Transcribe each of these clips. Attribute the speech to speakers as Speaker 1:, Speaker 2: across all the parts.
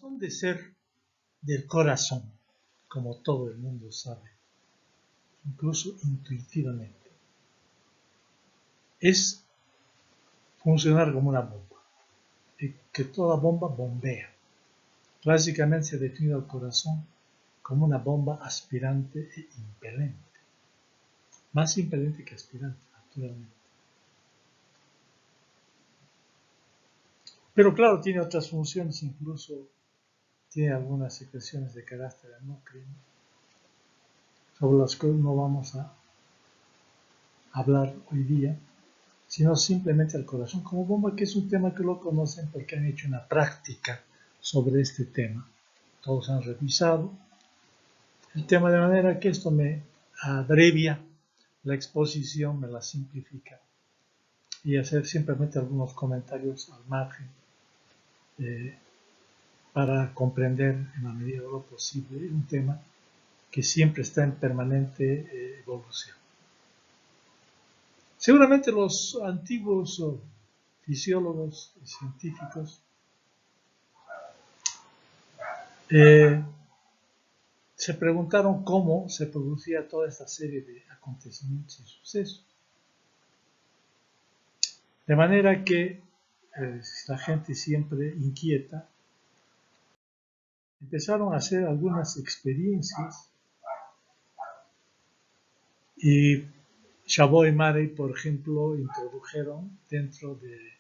Speaker 1: razón de ser del corazón, como todo el mundo sabe, incluso intuitivamente, es funcionar como una bomba, y que toda bomba bombea. Clásicamente se ha definido al corazón como una bomba aspirante e impelente, más impelente que aspirante, naturalmente. Pero claro, tiene otras funciones, incluso tiene algunas secreciones de carácter endocrino, sobre las que no vamos a hablar hoy día, sino simplemente el corazón como bomba, que es un tema que lo conocen porque han hecho una práctica sobre este tema. Todos han revisado el tema de manera que esto me abrevia la exposición, me la simplifica, y hacer simplemente algunos comentarios al margen para comprender en la medida de lo posible un tema que siempre está en permanente evolución. Seguramente los antiguos fisiólogos y científicos se preguntaron cómo se producía toda esta serie de acontecimientos y sucesos. De manera que la gente siempre inquieta, empezaron a hacer algunas experiencias y Chabot y Marey, por ejemplo, introdujeron dentro de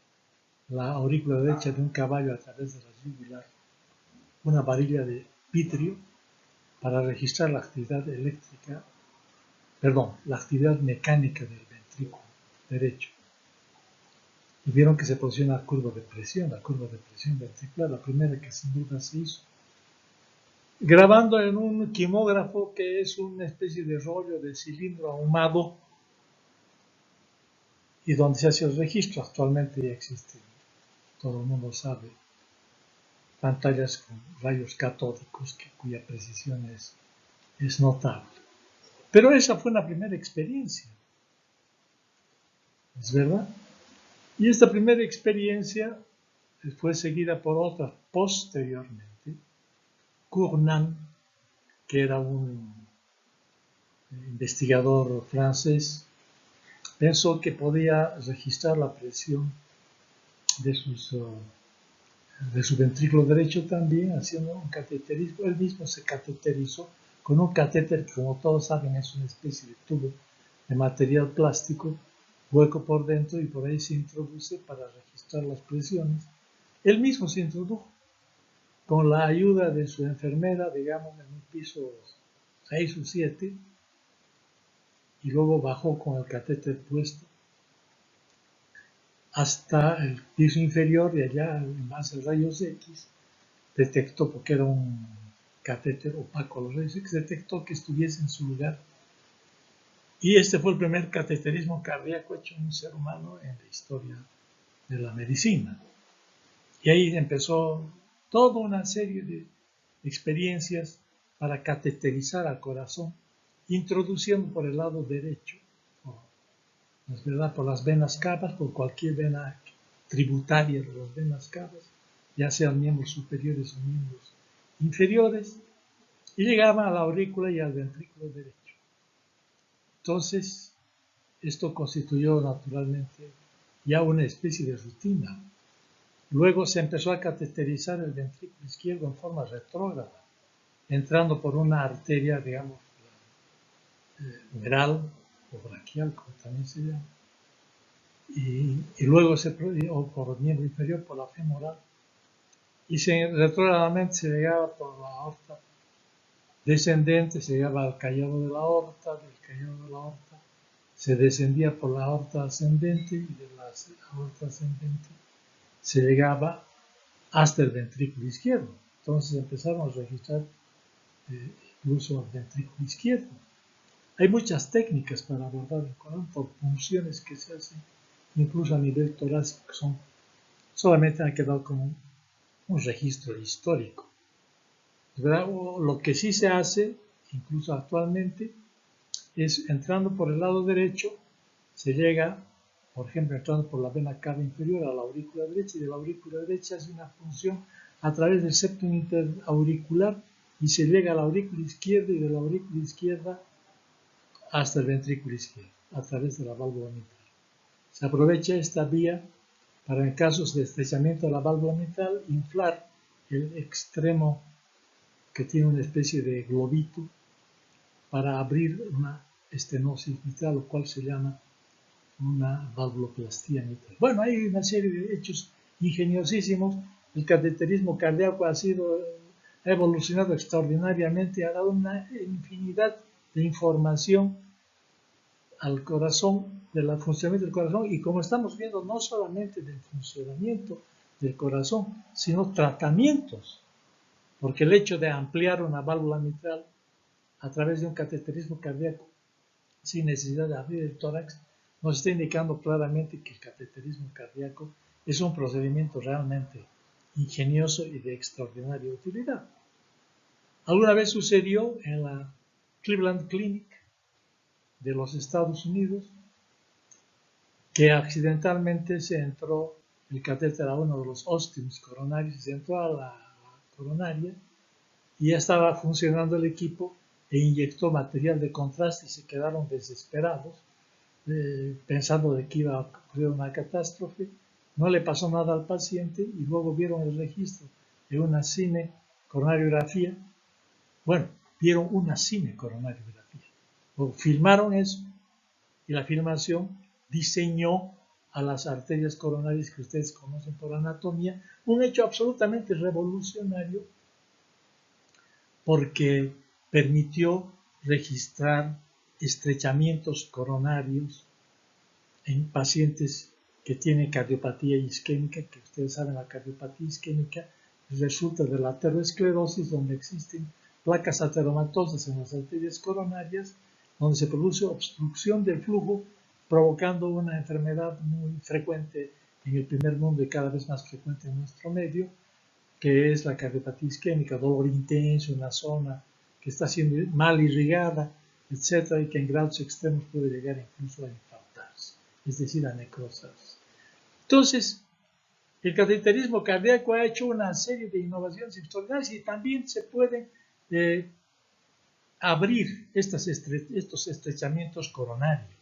Speaker 1: la aurícula derecha de un caballo a través de la yugular una varilla de vitrio para registrar la actividad la actividad mecánica del ventrículo derecho. Y vieron que se producía una curva de presión, la curva de presión ventricular, la primera que sin duda se hizo. Grabando en un quimógrafo que es una especie de rollo de cilindro ahumado y donde se hace el registro. Actualmente ya existe, todo el mundo sabe, pantallas con rayos catódicos cuya precisión es notable. Pero esa fue una primera experiencia, ¿es verdad? Y esta primera experiencia fue seguida por otras posteriormente. Cournand, que era un investigador francés, pensó que podía registrar la presión de su ventrículo derecho también, haciendo un cateterismo. Él mismo se cateterizó con un catéter que, como todos saben, es una especie de tubo de material plástico, hueco por dentro, y por ahí se introduce para registrar las presiones. Él mismo se introdujo con la ayuda de su enfermera, digamos, en un piso 6 o 7, y luego bajó con el catéter puesto hasta el piso inferior, y allá, en base a rayos X, detectó, porque era un catéter opaco a los rayos X, detectó que estuviese en su lugar. Y este fue el primer cateterismo cardíaco hecho en un ser humano en la historia de la medicina. Y ahí empezó toda una serie de experiencias para cateterizar al corazón, introduciendo por el lado derecho, es verdad, por las venas cavas, por cualquier vena tributaria de las venas cavas, ya sean miembros superiores o miembros inferiores, y llegaban a la aurícula y al ventrículo derecho. Entonces, esto constituyó naturalmente ya una especie de rutina. Luego se empezó a cateterizar el ventrículo izquierdo en forma retrógrada, entrando por una arteria, digamos, veral o braquial, como también se llama, y luego o por miembro inferior, por la femoral, y retrógradamente se llegaba por la aorta descendente, se llegaba al callado de la aorta, del callado de la aorta se descendía por la aorta ascendente, y de la aorta ascendente se llegaba hasta el ventrículo izquierdo. Entonces empezaron a registrar incluso el ventrículo izquierdo. Hay muchas técnicas para abordar el corazón por funciones que se hacen incluso a nivel torácico, que solamente han quedado como un registro histórico. ¿Verdad? Lo que sí se hace, incluso actualmente, es entrando por el lado derecho, se llega, por ejemplo, entrando por la vena cava inferior a la aurícula derecha, y de la aurícula derecha hace una función a través del septum interauricular y se llega a la aurícula izquierda y de la aurícula izquierda hasta el ventrículo izquierdo, a través de la válvula mitral. Se aprovecha esta vía para, en casos de estrechamiento de la válvula mitral, inflar el extremo que tiene una especie de globito para abrir una estenosis mitral, lo cual se llama una valvuloplastía mitral. Bueno, hay una serie de hechos ingeniosísimos. El cateterismo cardíaco ha evolucionado extraordinariamente, ha dado una infinidad de información al corazón, del funcionamiento del corazón, y como estamos viendo, no solamente del funcionamiento del corazón, sino tratamientos, porque el hecho de ampliar una válvula mitral a través de un cateterismo cardíaco sin necesidad de abrir el tórax nos está indicando claramente que el cateterismo cardíaco es un procedimiento realmente ingenioso y de extraordinaria utilidad. Alguna vez sucedió en la Cleveland Clinic de los Estados Unidos que accidentalmente se entró el catéter a uno de los óstiums coronarios, se entró a la coronaria y ya estaba funcionando el equipo e inyectó material de contraste y se quedaron desesperados pensando de que iba a ocurrir una catástrofe. No le pasó nada al paciente y luego vieron el registro de una cinecoronariografía. Bueno, vieron una cinecoronariografía. Filmaron eso y la filmación diseñó a las arterias coronarias que ustedes conocen por anatomía, un hecho absolutamente revolucionario porque permitió registrar estrechamientos coronarios en pacientes que tienen cardiopatía isquémica, que ustedes saben, la cardiopatía isquémica resulta de la aterosclerosis, donde existen placas ateromatosas en las arterias coronarias, donde se produce obstrucción del flujo, provocando una enfermedad muy frecuente en el primer mundo y cada vez más frecuente en nuestro medio, que es la cardiopatía isquémica, dolor intenso en la zona que está siendo mal irrigada, etc., y que en grados extremos puede llegar incluso a infartarse, es decir, a necrosarse. Entonces, el cateterismo cardíaco ha hecho una serie de innovaciones extraordinarias y también se pueden abrir estos estrechamientos coronarios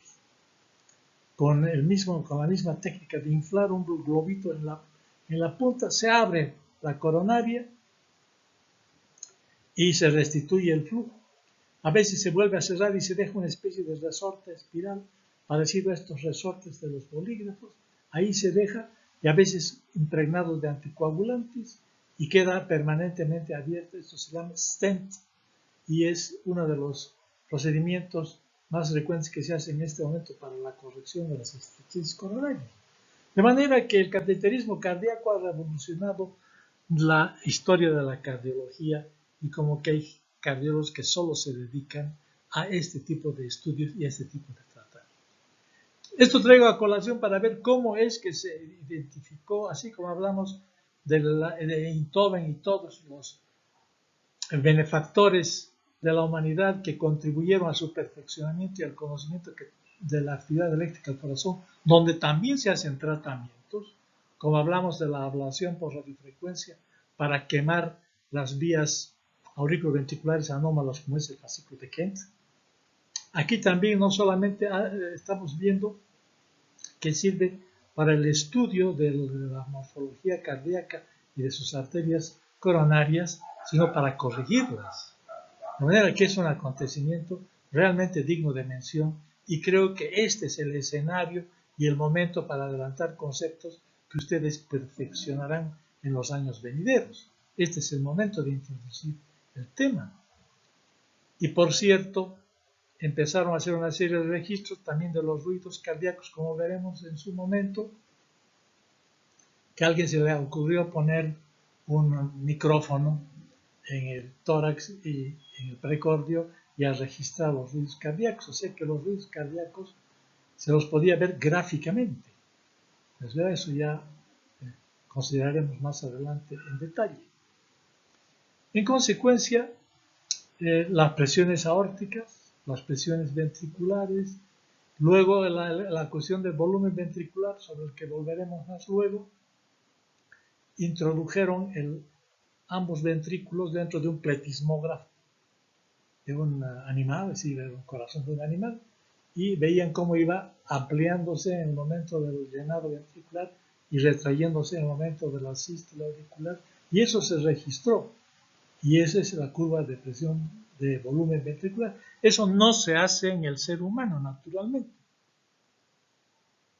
Speaker 1: con la misma técnica de inflar un globito en la punta, se abre la coronaria y se restituye el flujo. A veces se vuelve a cerrar y se deja una especie de resorte espiral parecido a estos resortes de los bolígrafos. Ahí se deja y a veces impregnado de anticoagulantes y queda permanentemente abierto. Esto se llama stent y es uno de los procedimientos más frecuentes que se hace en este momento para la corrección de las estrecheces coronarias. De manera que el cateterismo cardíaco ha revolucionado la historia de la cardiología y como que hay cardiólogos que solo se dedican a este tipo de estudios y a este tipo de tratamientos. Esto traigo a colación para ver cómo es que se identificó, así como hablamos de Einthoven y todos los benefactores de la humanidad que contribuyeron a su perfeccionamiento y al conocimiento de la actividad eléctrica del corazón, donde también se hacen tratamientos, como hablamos de la ablación por radiofrecuencia para quemar las vías auriculoventriculares anómalas, como es el fascículo de Kent. Aquí también no solamente estamos viendo que sirve para el estudio de la morfología cardíaca y de sus arterias coronarias, sino para corregirlas. De manera que es un acontecimiento realmente digno de mención y creo que este es el escenario y el momento para adelantar conceptos que ustedes perfeccionarán en los años venideros. Este es el momento de introducir el tema. Y por cierto, empezaron a hacer una serie de registros también de los ruidos cardíacos, como veremos en su momento, que a alguien se le ocurrió poner un micrófono en el tórax y en el precordio y a registrar los ruidos cardíacos. O sea que los ruidos cardíacos se los podía ver gráficamente. Pues eso ya consideraremos más adelante en detalle. En consecuencia, las presiones aórticas, las presiones ventriculares, luego la cuestión del volumen ventricular, sobre el que volveremos más luego, introdujeron ambos ventrículos dentro de un pletismógrafo de un animal, es decir, el corazón de un animal, y veían cómo iba ampliándose en el momento del llenado ventricular y retrayéndose en el momento de la sístole auricular, y eso se registró. Y esa es la curva de presión de volumen ventricular. Eso no se hace en el ser humano, naturalmente.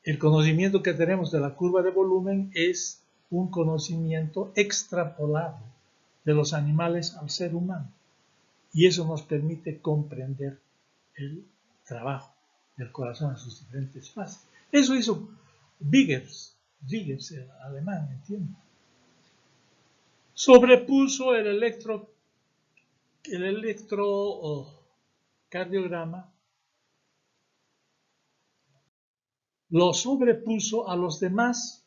Speaker 1: El conocimiento que tenemos de la curva de volumen es un conocimiento extrapolado de los animales al ser humano. Y eso nos permite comprender el trabajo del corazón en sus diferentes fases. Eso hizo Vickers, el alemán, ¿entiendes? Sobrepuso el electrocardiograma, lo sobrepuso a los demás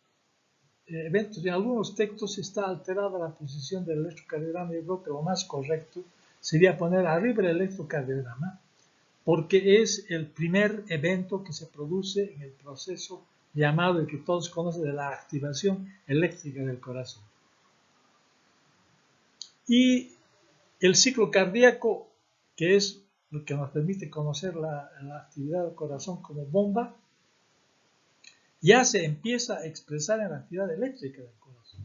Speaker 1: eventos. En algunos textos está alterada la posición del electrocardiograma. Yo creo que lo más correcto sería poner arriba el electrocardiograma, porque es el primer evento que se produce en el proceso llamado, el que todos conocen, de la activación eléctrica del corazón. Y el ciclo cardíaco, que es lo que nos permite conocer la actividad del corazón como bomba, ya se empieza a expresar en la actividad eléctrica del corazón.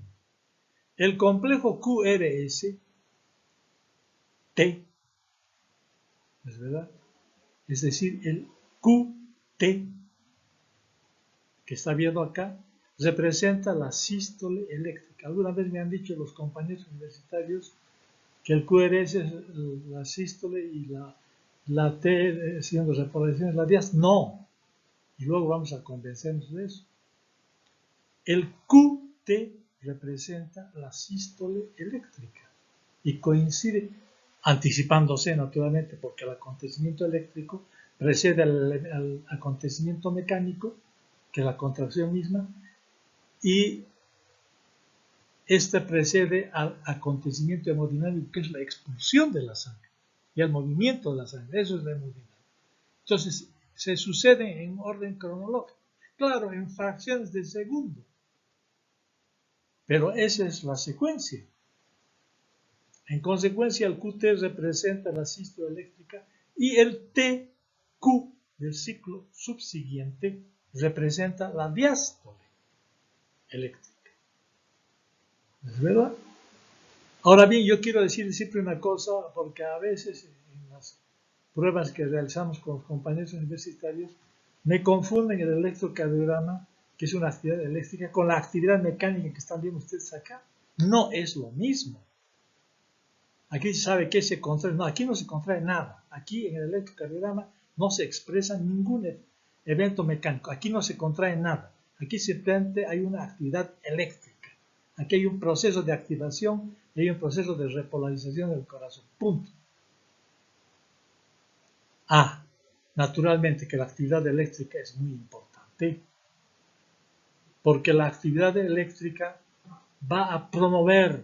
Speaker 1: El complejo QRS, T, ¿es verdad? Es decir, el QT, que está viendo acá, representa la sístole eléctrica. Alguna vez me han dicho los compañeros universitarios que el QRS es la sístole y la T siendo repolarizaciones, la diástole. No. Y luego vamos a convencernos de eso. El QT representa la sístole eléctrica y coincide, anticipándose naturalmente, porque el acontecimiento eléctrico precede al acontecimiento mecánico, que es la contracción misma, y este precede al acontecimiento hemodinámico, que es la expulsión de la sangre y al movimiento de la sangre. Eso es la hemodinámica. Entonces, se sucede en orden cronológico, claro, en fracciones de segundo, pero esa es la secuencia. En consecuencia, el QT representa la sístole eléctrica y el TQ del ciclo subsiguiente representa la diástole eléctrica. ¿Es verdad? Ahora bien, yo quiero decir siempre una cosa, porque a veces en las pruebas que realizamos con los compañeros universitarios me confunden el electrocardiograma, que es una actividad eléctrica, con la actividad mecánica que están viendo ustedes acá. No es lo mismo. Aquí se sabe que se contrae. No, aquí no se contrae nada. Aquí en el electrocardiograma no se expresa ningún evento mecánico. Aquí no se contrae nada. Aquí simplemente hay una actividad eléctrica. Aquí hay un proceso de activación y hay un proceso de repolarización del corazón. Punto. Naturalmente que la actividad eléctrica es muy importante, porque la actividad eléctrica va a promover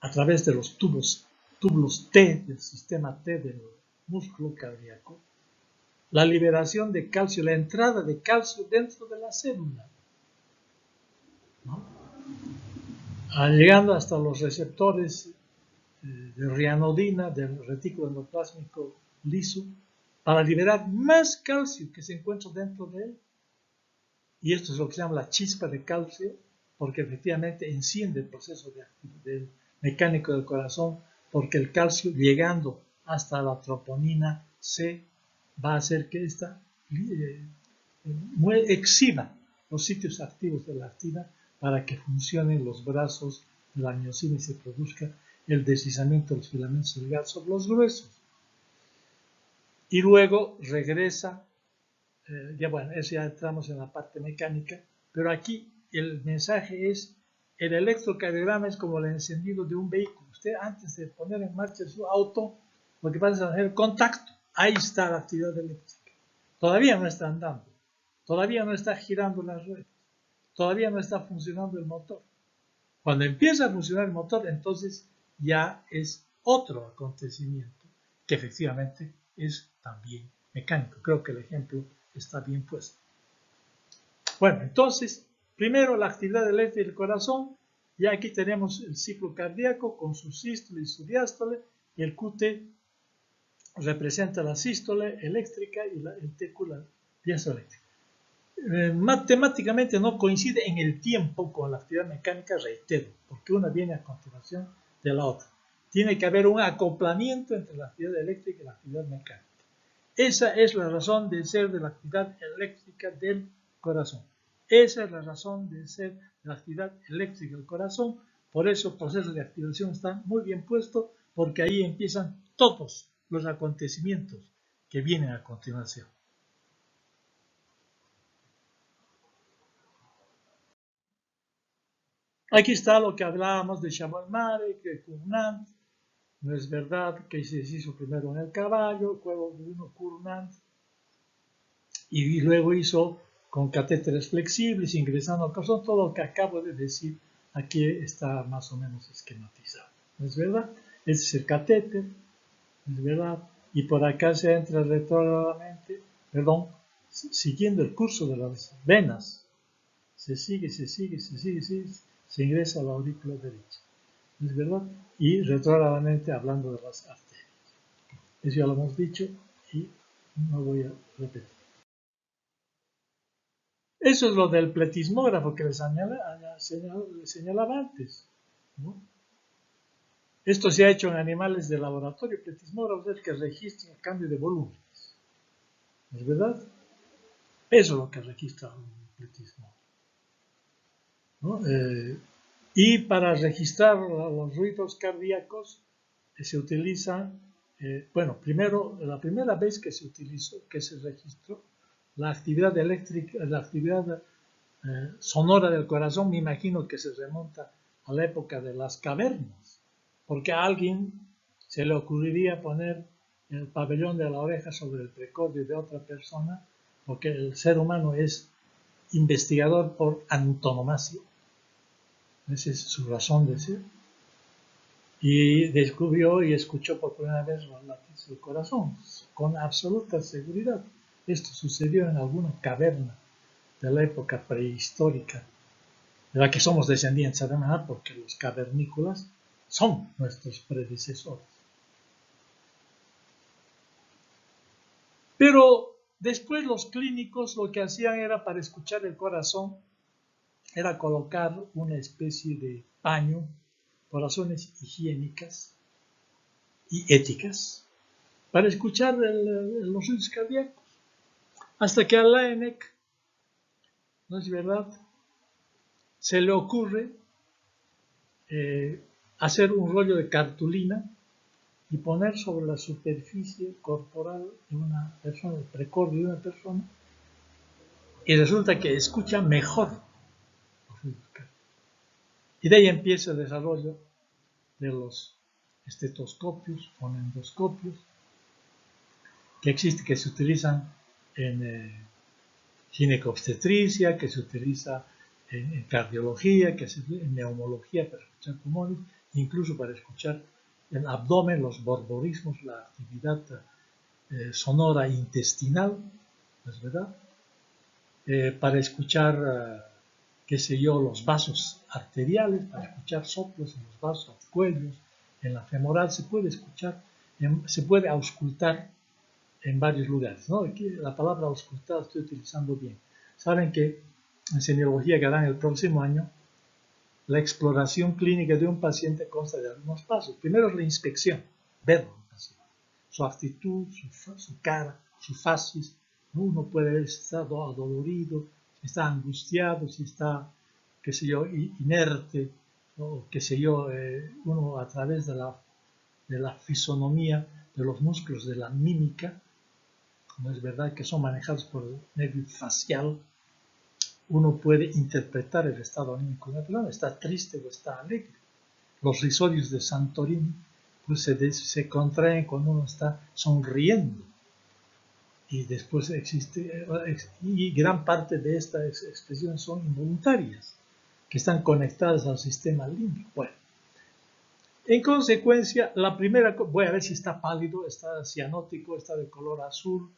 Speaker 1: a través de los túbulos T del sistema T del músculo cardíaco, la liberación de calcio, la entrada de calcio dentro de la célula, ¿no? Llegando hasta los receptores de rianodina del retículo endoplásmico liso, para liberar más calcio que se encuentra dentro de él. Y esto es lo que se llama la chispa de calcio, porque efectivamente enciende el proceso del mecánico del corazón, porque el calcio, llegando hasta la troponina C, va a hacer que esta exhiba los sitios activos de la actina para que funcionen los brazos de la miosina y se produzca el deslizamiento de los filamentos delgados sobre los gruesos. Y luego regresa, ya entramos en la parte mecánica, pero aquí el mensaje es, el electrocardiograma es como el encendido de un vehículo. Usted antes de poner en marcha su auto, lo que pasa es hacer contacto. Ahí está la actividad eléctrica. Todavía no está andando, todavía no está girando las ruedas, todavía no está funcionando el motor. Cuando empieza a funcionar el motor, entonces ya es otro acontecimiento que efectivamente es también mecánico. Creo que el ejemplo está bien puesto. Bueno, entonces, primero la actividad eléctrica del corazón Y aquí tenemos el ciclo cardíaco con su sístole y su diástole, y el QT representa la sístole eléctrica y el TQ la diástole eléctrica. Matemáticamente no coincide en el tiempo con la actividad mecánica, reitero, porque una viene a continuación de la otra. Tiene que haber un acoplamiento entre la actividad eléctrica y la actividad mecánica. Esa es la razón de ser de la actividad eléctrica del corazón. Esa es la razón de ser de la actividad eléctrica del corazón. Por eso el proceso de activación está muy bien puesto, porque ahí empiezan todos los acontecimientos que vienen a continuación. Aquí está lo que hablábamos de Chaban-Marek, de Cournant. No es verdad que se hizo primero en el caballo, luego vino Cournant, y luego hizo con catéteres flexibles, ingresando al corazón. Todo lo que acabo de decir aquí está más o menos esquematizado. ¿No es verdad? Ese es el catéter, ¿no es verdad? Y por acá se entra retrógradamente, siguiendo el curso de las venas. Se sigue, se ingresa a la aurícula derecha. ¿No es verdad? Y retrógradamente hablando de las arterias. Eso ya lo hemos dicho y no voy a repetir. Eso es lo del pletismógrafo que les señalaba antes, ¿no? Esto se ha hecho en animales de laboratorio. El pletismógrafo es el que registra el cambio de volúmenes. ¿Es verdad? Eso es lo que registra un pletismógrafo, ¿no? Y para registrar los ruidos cardíacos se utiliza, primero, la primera vez que se utilizó, que se registró la actividad eléctrica, la actividad sonora del corazón, me imagino que se remonta a la época de las cavernas, porque a alguien se le ocurriría poner el pabellón de la oreja sobre el precordio de otra persona, porque el ser humano es investigador por antonomasia. Esa es su razón de ser. Y descubrió y escuchó por primera vez los latidos del corazón, con absoluta seguridad. Esto sucedió en alguna caverna de la época prehistórica, de la que somos descendientes además, porque los cavernícolas son nuestros predecesores. Pero después los clínicos lo que hacían era, para escuchar el corazón, era colocar una especie de paño por razones higiénicas y éticas para escuchar los ritmos cardíacos. Hasta que a Laennec, ¿no es verdad?, se le ocurre hacer un rollo de cartulina y poner sobre la superficie corporal de una persona, el precordio de una persona, y resulta que escucha mejor los ritmos cardíacos. Y de ahí empieza el desarrollo de los estetoscopios, fonendoscopios, que se utilizan en ginecobstetricia, que se utiliza en cardiología, que se utiliza en neumología para escuchar pulmones, incluso para escuchar el abdomen, los borborismos, la actividad sonora intestinal, ¿no es verdad? Para escuchar, los vasos arteriales, para escuchar soplos en los vasos arcuellos, en la femoral, se puede escuchar, se puede auscultar en varios lugares, ¿no? Aquí la palabra auscultar estoy utilizando bien. Saben que en semiología que harán el próximo año, la exploración clínica de un paciente consta de algunos pasos. Primero es la inspección, verlo, su actitud, su cara, su facies. Uno puede ver si está adolorido, si está angustiado, si está, inerte, o uno a través de la fisonomía, de los músculos, de la mímica, no es verdad, que son manejados por el nervio facial, uno puede interpretar el estado anímico de una persona, está triste o está alegre. Los risorios de Santorini pues se contraen cuando uno está sonriendo. Y después y gran parte de estas expresiones son involuntarias, que están conectadas al sistema límbico. Bueno, en consecuencia, la primera, voy a ver si está pálido, está cianótico, está de color azul,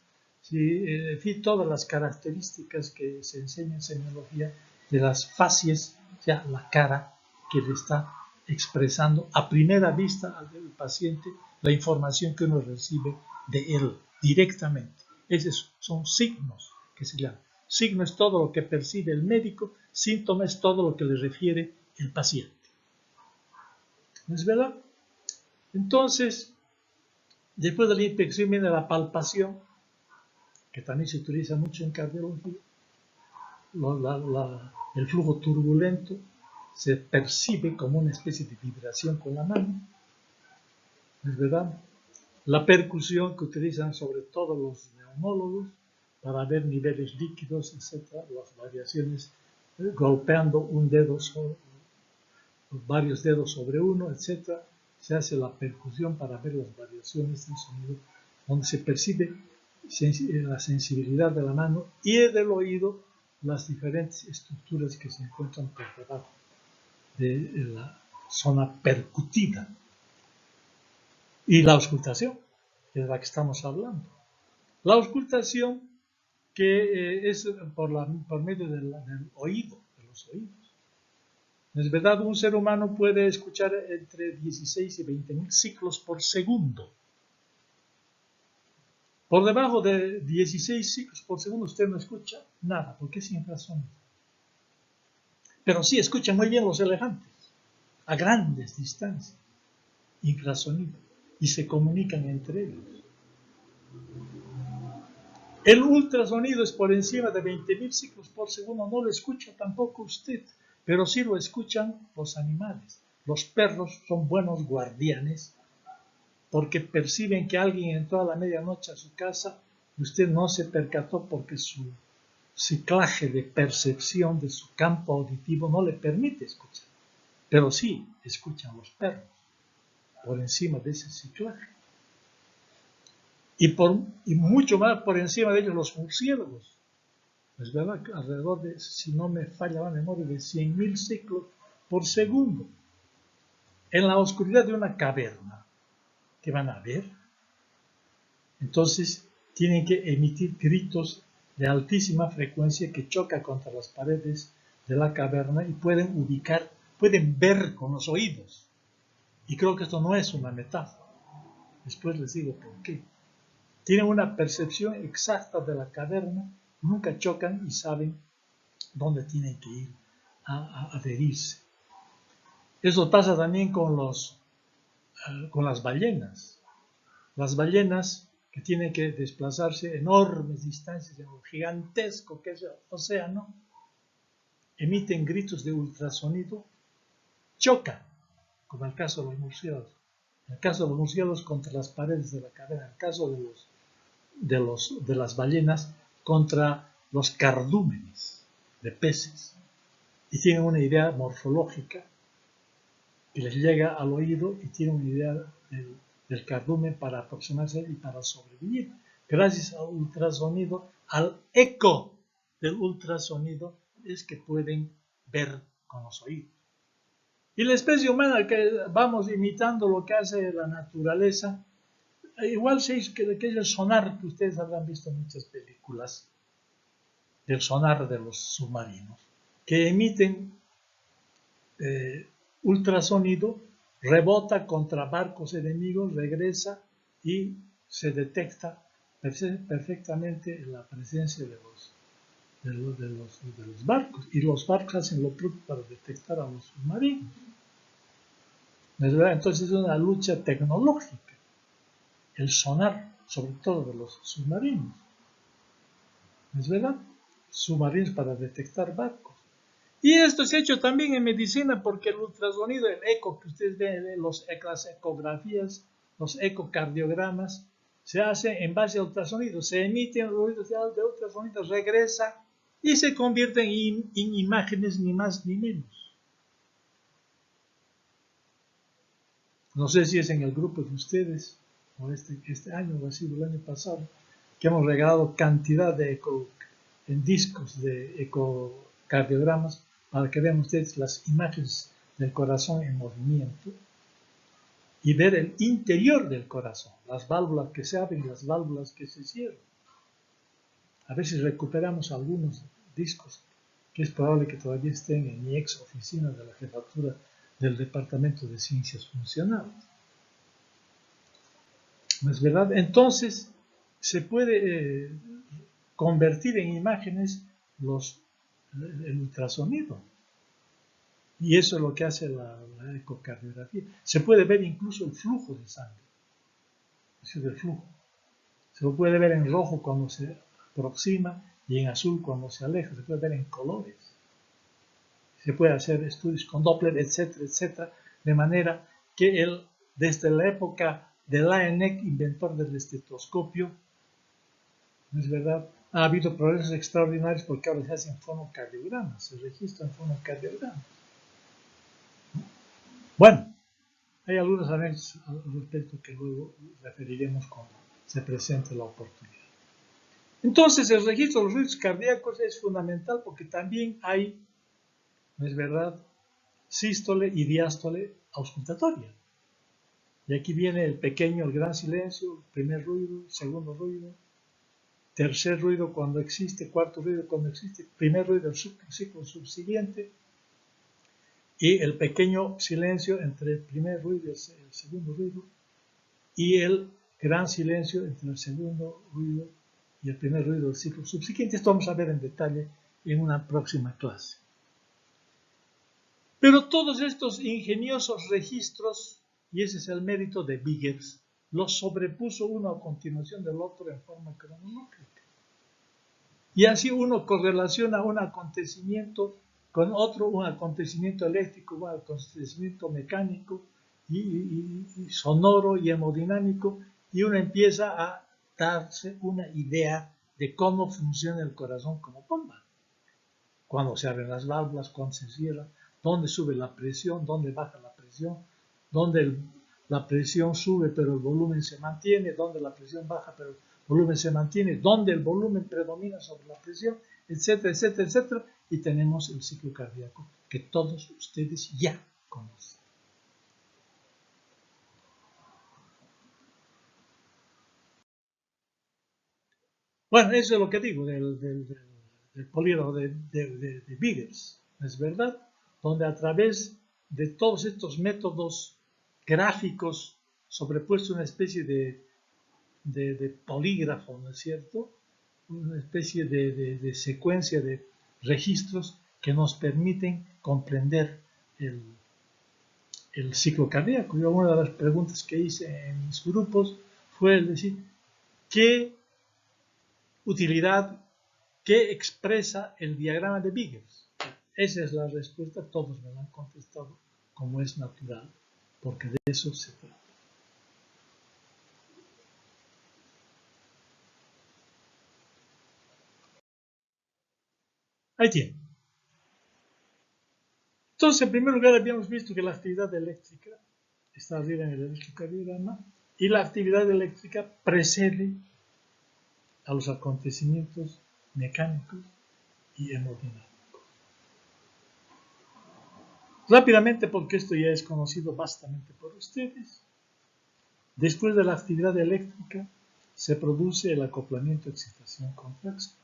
Speaker 1: en fin, todas las características que se enseñan en semiología de las facies, o sea, la cara, que le está expresando a primera vista al paciente la información que uno recibe de él directamente. Esos son signos que se llaman. Signo es todo lo que percibe el médico, síntoma es todo lo que le refiere el paciente. ¿No es verdad? Entonces, después de la inspección viene la palpación, que también se utiliza mucho en cardiología. El flujo turbulento se percibe como una especie de vibración con la mano. ¿No es verdad? La percusión que utilizan sobre todo los neumólogos para ver niveles líquidos, etc., las variaciones, golpeando un dedo sobre, varios dedos sobre uno, etc., se hace la percusión para ver las variaciones del sonido, donde se percibe la sensibilidad de la mano y del oído, las diferentes estructuras que se encuentran por debajo de la zona percutida. Y la auscultación, que es la que estamos hablando. La auscultación que es por medio del oído, de los oídos. Es verdad, un ser humano puede escuchar entre 16 y 20.000 ciclos por segundo. Por debajo de 16 ciclos por segundo usted no escucha nada, porque es infrasonido. Pero sí escucha muy bien los elefantes, a grandes distancias, infrasonido, y se comunican entre ellos. El ultrasonido es por encima de 20.000 ciclos por segundo, no lo escucha tampoco usted, pero sí lo escuchan los animales. Los perros son buenos guardianes porque perciben que alguien entró a la medianoche a su casa y usted no se percató porque su ciclaje de percepción de su campo auditivo no le permite escuchar. Pero sí escuchan los perros por encima de ese ciclaje. Y mucho más por encima de ellos los murciélagos. Es verdad que alrededor de, si no me falla la memoria, de 100.000 ciclos por segundo. En la oscuridad de una caverna, ¿qué van a ver? Entonces tienen que emitir gritos de altísima frecuencia que chocan contra las paredes de la caverna y pueden ver con los oídos. Y creo que esto no es una metáfora. Después les digo por qué. Tienen una percepción exacta de la caverna, nunca chocan y saben dónde tienen que ir a adherirse. Eso pasa también con las ballenas. Las ballenas que tienen que desplazarse enormes distancias en lo gigantesco que es el océano, emiten gritos de ultrasonido, chocan, como en el caso de los murciélagos. En el caso de los murciélagos contra las paredes de la caverna, en el caso de las ballenas contra los cardúmenes de peces. Y tienen una idea morfológica que les llega al oído y tienen una idea del cardumen para aproximarse y para sobrevivir. Gracias al ultrasonido, al eco del ultrasonido, es que pueden ver con los oídos. Y la especie humana, que vamos imitando lo que hace la naturaleza, igual se dice que aquel sonar que ustedes habrán visto en muchas películas, del sonar de los submarinos, que emiten ultrasonido, rebota contra barcos enemigos, regresa y se detecta perfectamente la presencia de los barcos. Y los barcos hacen lo propio para detectar a los submarinos. Entonces es una lucha tecnológica. El sonar, sobre todo de los submarinos. ¿Es verdad? Submarinos para detectar barcos. Y esto se ha hecho también en medicina porque el ultrasonido, el eco que ustedes ven, las ecografías, los ecocardiogramas, se hace en base a ultrasonido. Se emiten ruidos de ultrasonido, regresa y se convierten en imágenes ni más ni menos. No sé si es en el grupo de ustedes, o este año, o ha sido el año pasado, que hemos regalado cantidad de en discos de ecocardiogramas para que vean ustedes las imágenes del corazón en movimiento y ver el interior del corazón, las válvulas que se abren y las válvulas que se cierran. A ver si recuperamos algunos discos, que es probable que todavía estén en mi ex oficina de la jefatura del Departamento de Ciencias Funcionales. ¿No es verdad? Entonces, se puede convertir en imágenes el ultrasonido. Y eso es lo que hace la ecocardiografía. Se puede ver incluso el flujo de sangre. Es decir, el flujo. Se lo puede ver en rojo cuando se aproxima y en azul cuando se aleja. Se puede ver en colores. Se puede hacer estudios con Doppler, etcétera, etcétera. De manera que desde la época de Laennec, inventor del estetoscopio, ¿no es verdad? Ha habido progresos extraordinarios porque ahora se hacen fonocardiogramas, se registran fonocardiogramas. Bueno, hay algunos análisis al respecto que luego referiremos cuando se presente la oportunidad. Entonces, el registro de los ritmos cardíacos es fundamental porque también hay, ¿no es verdad?, sístole y diástole auscultatoria. Y aquí viene el pequeño, el gran silencio, primer ruido, segundo ruido, tercer ruido cuando existe, cuarto ruido cuando existe, primer ruido del ciclo subsiguiente, y el pequeño silencio entre el primer ruido y el segundo ruido, y el gran silencio entre el segundo ruido y el primer ruido del ciclo subsiguiente. Esto vamos a ver en detalle en una próxima clase. Pero todos estos ingeniosos registros, y ese es el mérito de Biggers, los sobrepuso uno a continuación del otro en forma cronológica. Y así uno correlaciona un acontecimiento con otro, un acontecimiento eléctrico, un acontecimiento mecánico, y sonoro y hemodinámico, y uno empieza a darse una idea de cómo funciona el corazón como bomba. Cuando se abren las válvulas, cuando se cierran, dónde sube la presión, dónde baja la presión, dónde la presión sube pero el volumen se mantiene, dónde la presión baja pero el volumen se mantiene, dónde el volumen predomina sobre la presión, etcétera, etcétera, etcétera. Y tenemos el ciclo cardíaco que todos ustedes ya conocen. Bueno, eso es lo que digo del polígrafo de Biggers, ¿es verdad? Donde a través de todos estos métodos gráficos sobrepuesto una especie de polígrafo, ¿no es cierto? Una especie de secuencia de registros que nos permiten comprender el ciclo cardíaco. Yo una de las preguntas que hice en mis grupos fue el decir, ¿qué utilidad, qué expresa el diagrama de Biggers? Esa es la respuesta, todos me la han contestado como es natural, porque de eso se trata. Ahí tiene. Entonces, en primer lugar, habíamos visto que la actividad eléctrica está arriba en el electrocardiograma y la actividad eléctrica precede a los acontecimientos mecánicos y hemodinámicos. Rápidamente, porque esto ya es conocido bastante por ustedes, después de la actividad eléctrica se produce el acoplamiento excitación-contracción,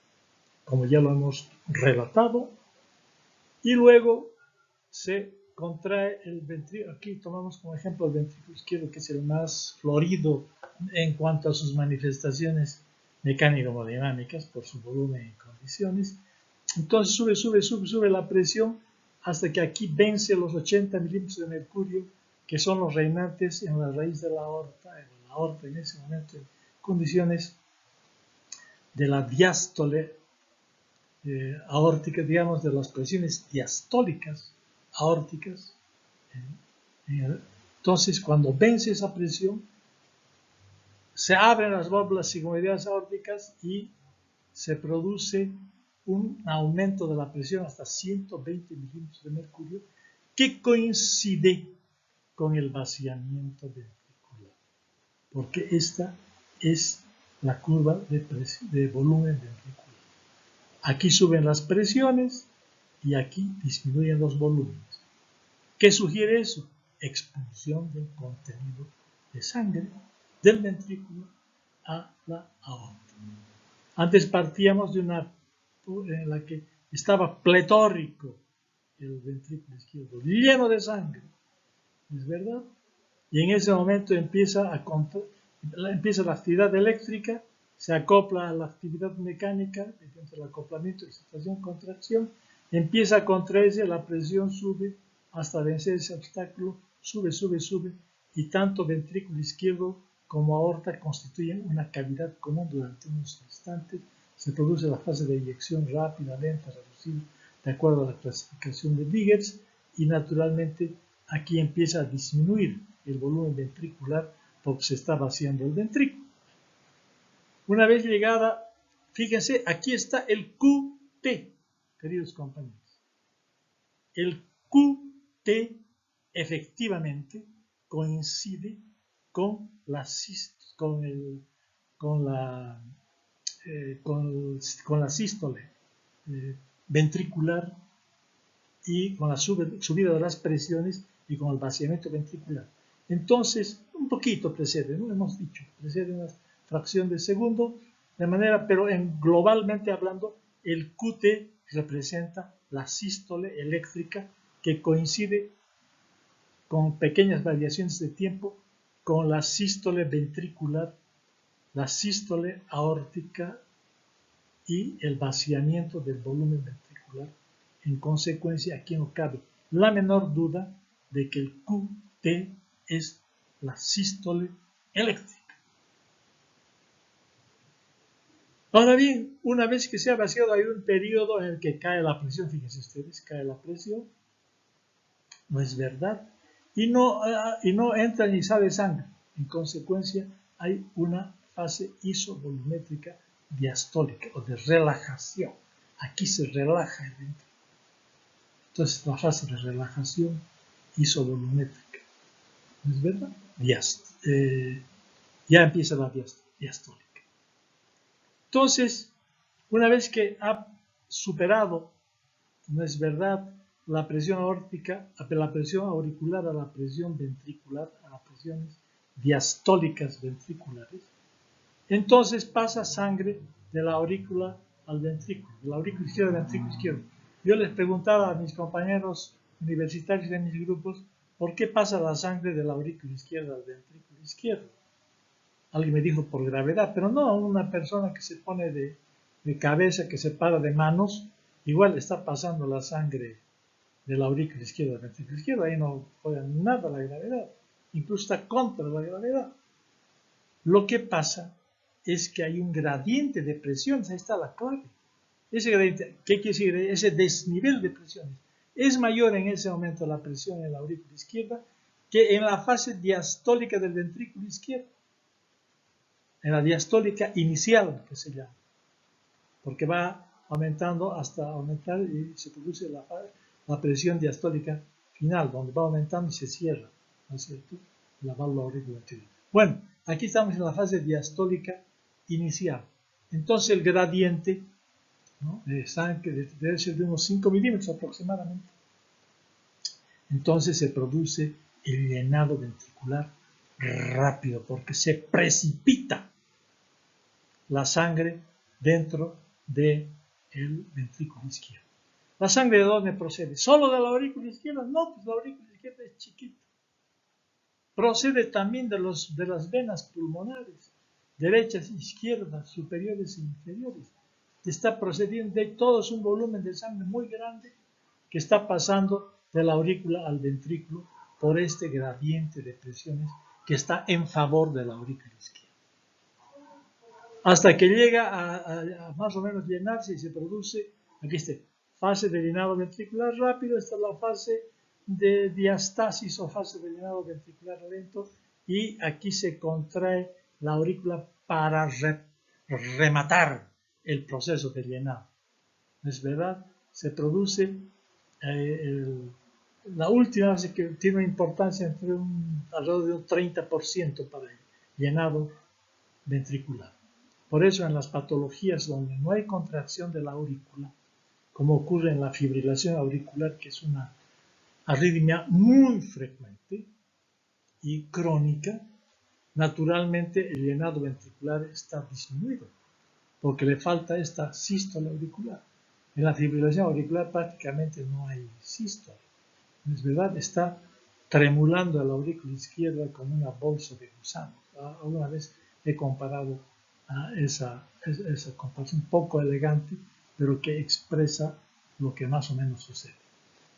Speaker 1: como ya lo hemos relatado, y luego se contrae el ventrículo. Aquí tomamos como ejemplo el ventrículo izquierdo, que es el más florido en cuanto a sus manifestaciones mecánico-hemodinámicas por su volumen y condiciones. Entonces sube la presión hasta que aquí vence los 80 milímetros de mercurio, que son los reinantes en la raíz de la aorta, en ese momento en condiciones de la diástole aórtica, digamos, de las presiones diastólicas aórticas. Entonces, cuando vence esa presión, se abren las válvulas sigmoidales aórticas y se produce un aumento de la presión hasta 120 milímetros de mercurio, que coincide con el vaciamiento ventricular, porque esta es la curva de volumen ventricular. Aquí suben las presiones y aquí disminuyen los volúmenes. ¿Qué sugiere eso? Expulsión del contenido de sangre del ventrículo a la aorta. Antes partíamos de una en la que estaba pletórico el ventrículo izquierdo, lleno de sangre, ¿es verdad? Y en ese momento empieza la actividad eléctrica, se acopla a la actividad mecánica, mediante el acoplamiento, excitación, contracción, empieza a contraerse, la presión sube hasta vencer ese obstáculo, sube, sube, sube, y tanto ventrículo izquierdo como aorta constituyen una cavidad común durante unos instantes. Se produce la fase de eyección rápida, lenta, reducida, de acuerdo a la clasificación de Biggers, y naturalmente aquí empieza a disminuir el volumen ventricular porque se está vaciando el ventrículo. Una vez llegada, fíjense, aquí está el QT, queridos compañeros. El QT efectivamente coincide con la sístole ventricular y con la subida de las presiones y con el vaciamiento ventricular. Entonces, un poquito precede, ¿no? Hemos dicho, precede una fracción de segundo, de manera, pero globalmente hablando, el QT representa la sístole eléctrica que coincide con pequeñas variaciones de tiempo con la sístole ventricular, la sístole aórtica y el vaciamiento del volumen ventricular. En consecuencia, aquí no cabe la menor duda de que el QT es la sístole eléctrica. Ahora bien, una vez que se ha vaciado, hay un periodo en el que cae la presión. Fíjense ustedes, cae la presión, no es verdad, y no entra ni sale sangre. En consecuencia, hay una fase isovolumétrica diastólica o de relajación. Aquí se relaja el ventrículo. Entonces, la fase de relajación isovolumétrica. ¿No es verdad? Ya empieza la diastólica. Entonces, una vez que ha superado, ¿no es verdad?, la presión aórtica, la presión auricular a la presión ventricular, a las presiones diastólicas ventriculares, entonces pasa sangre de la aurícula al ventrículo, de la aurícula izquierda al ventrículo izquierdo. Yo les preguntaba a mis compañeros universitarios de mis grupos, ¿por qué pasa la sangre de la aurícula izquierda al ventrículo izquierdo? Alguien me dijo por gravedad, pero no, una persona que se pone de cabeza, que se para de manos, igual está pasando la sangre de la aurícula izquierda al ventrículo izquierdo, ahí no juega nada la gravedad, incluso está contra la gravedad. Lo que pasa es que hay un gradiente de presiones, ahí está la clave. Ese gradiente, ¿qué quiere decir? Ese desnivel de presiones. Es mayor en ese momento la presión en la aurícula izquierda que en la fase diastólica del ventrículo izquierdo. En la diastólica inicial, que se llama. Porque va aumentando hasta aumentar y se produce la presión diastólica final, donde va aumentando y se cierra, ¿no es cierto?, la válvula auricular. Bueno, aquí estamos en la fase diastólica inicial. Entonces el gradiente, ¿no?, de sangre debe ser de unos 5 milímetros aproximadamente. Entonces se produce el llenado ventricular rápido porque se precipita la sangre dentro del ventrículo izquierdo. ¿La sangre de dónde procede? ¿Solo de la aurícula izquierda? No, pues la aurícula izquierda es chiquita. Procede también de las venas pulmonares, derechas, izquierdas, superiores e inferiores. Está procediendo de todo, es un volumen de sangre muy grande que está pasando de la aurícula al ventrículo por este gradiente de presiones que está en favor de la aurícula izquierda. Hasta que llega a más o menos llenarse y se produce, aquí está, fase de llenado ventricular rápido, esta es la fase de diastasis o fase de llenado ventricular lento, y aquí se contrae la aurícula para rematar el proceso de llenado. ¿Es verdad? Se produce la última fase, que tiene una importancia entre alrededor de un 30% para el llenado ventricular. Por eso en las patologías donde no hay contracción de la aurícula, como ocurre en la fibrilación auricular, que es una arritmia muy frecuente y crónica, naturalmente el llenado ventricular está disminuido, porque le falta esta sístole auricular. En la fibrilación auricular prácticamente no hay sístole, es verdad, está tremulando a la aurícula izquierda como una bolsa de gusanos. Alguna vez he comparado a esa comparación poco elegante, pero que expresa lo que más o menos sucede.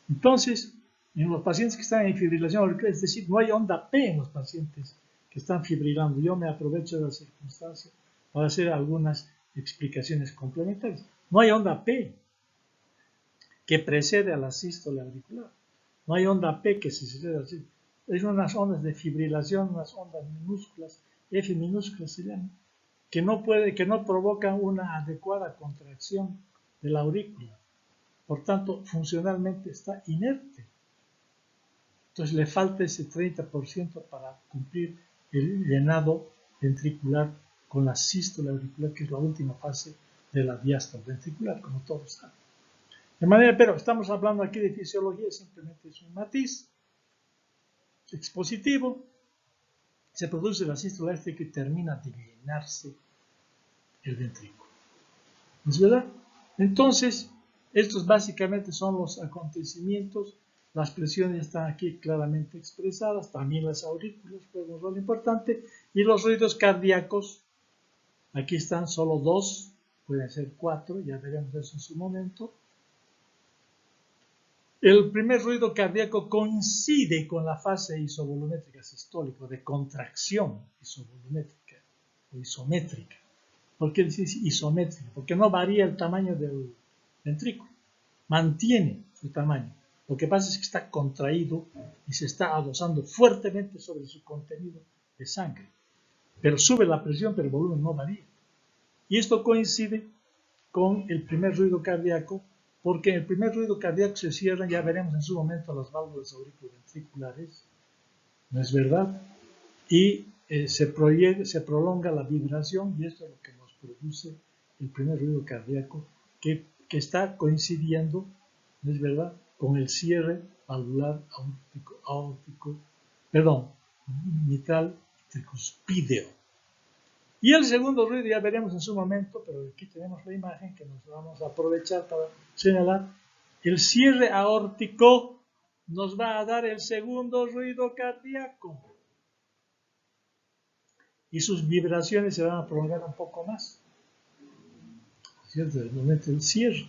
Speaker 1: Entonces, en los pacientes que están en fibrilación auricular, es decir, no hay onda P en los pacientes que están fibrilando. Yo me aprovecho de la circunstancia para hacer algunas explicaciones complementarias. No hay onda P que precede a la sístole auricular. No hay onda P que se suceda así. Es unas ondas de fibrilación, unas ondas minúsculas, F minúsculas se llaman, que no provocan una adecuada contracción de la aurícula. Por tanto, funcionalmente está inerte. Entonces le falta ese 30% para cumplir el llenado ventricular con la sístole auricular, que es la última fase de la diástole ventricular, como todos saben. De manera, pero estamos hablando aquí de fisiología, simplemente es un matiz expositivo. Se produce la sístole auricular que termina de llenarse el ventrículo. ¿Es verdad? Entonces, estos básicamente son los acontecimientos. Las presiones están aquí claramente expresadas, también las aurículas juegan un rol importante, y los ruidos cardíacos, aquí están solo 2, pueden ser 4, ya veremos eso en su momento. El primer ruido cardíaco coincide con la fase isovolumétrica sistólica, de contracción isovolumétrica o isométrica. ¿Por qué decís isométrica? Porque no varía el tamaño del ventrículo, mantiene su tamaño. Lo que pasa es que está contraído y se está adosando fuertemente sobre su contenido de sangre. Pero sube la presión, pero el volumen no varía. Y esto coincide con el primer ruido cardíaco, porque en el primer ruido cardíaco se cierran, ya veremos en su momento, las válvulas auriculoventriculares, ¿no es verdad? Y se prolonga la vibración, y esto es lo que nos produce el primer ruido cardíaco, que está coincidiendo, ¿no es verdad?, con el cierre valvular mitral tricuspideo. Y el segundo ruido ya veremos en su momento, pero aquí tenemos la imagen que nos vamos a aprovechar para señalar. El cierre aórtico nos va a dar el segundo ruido cardíaco. Y sus vibraciones se van a prolongar un poco más, ¿cierto? El momento del cierre.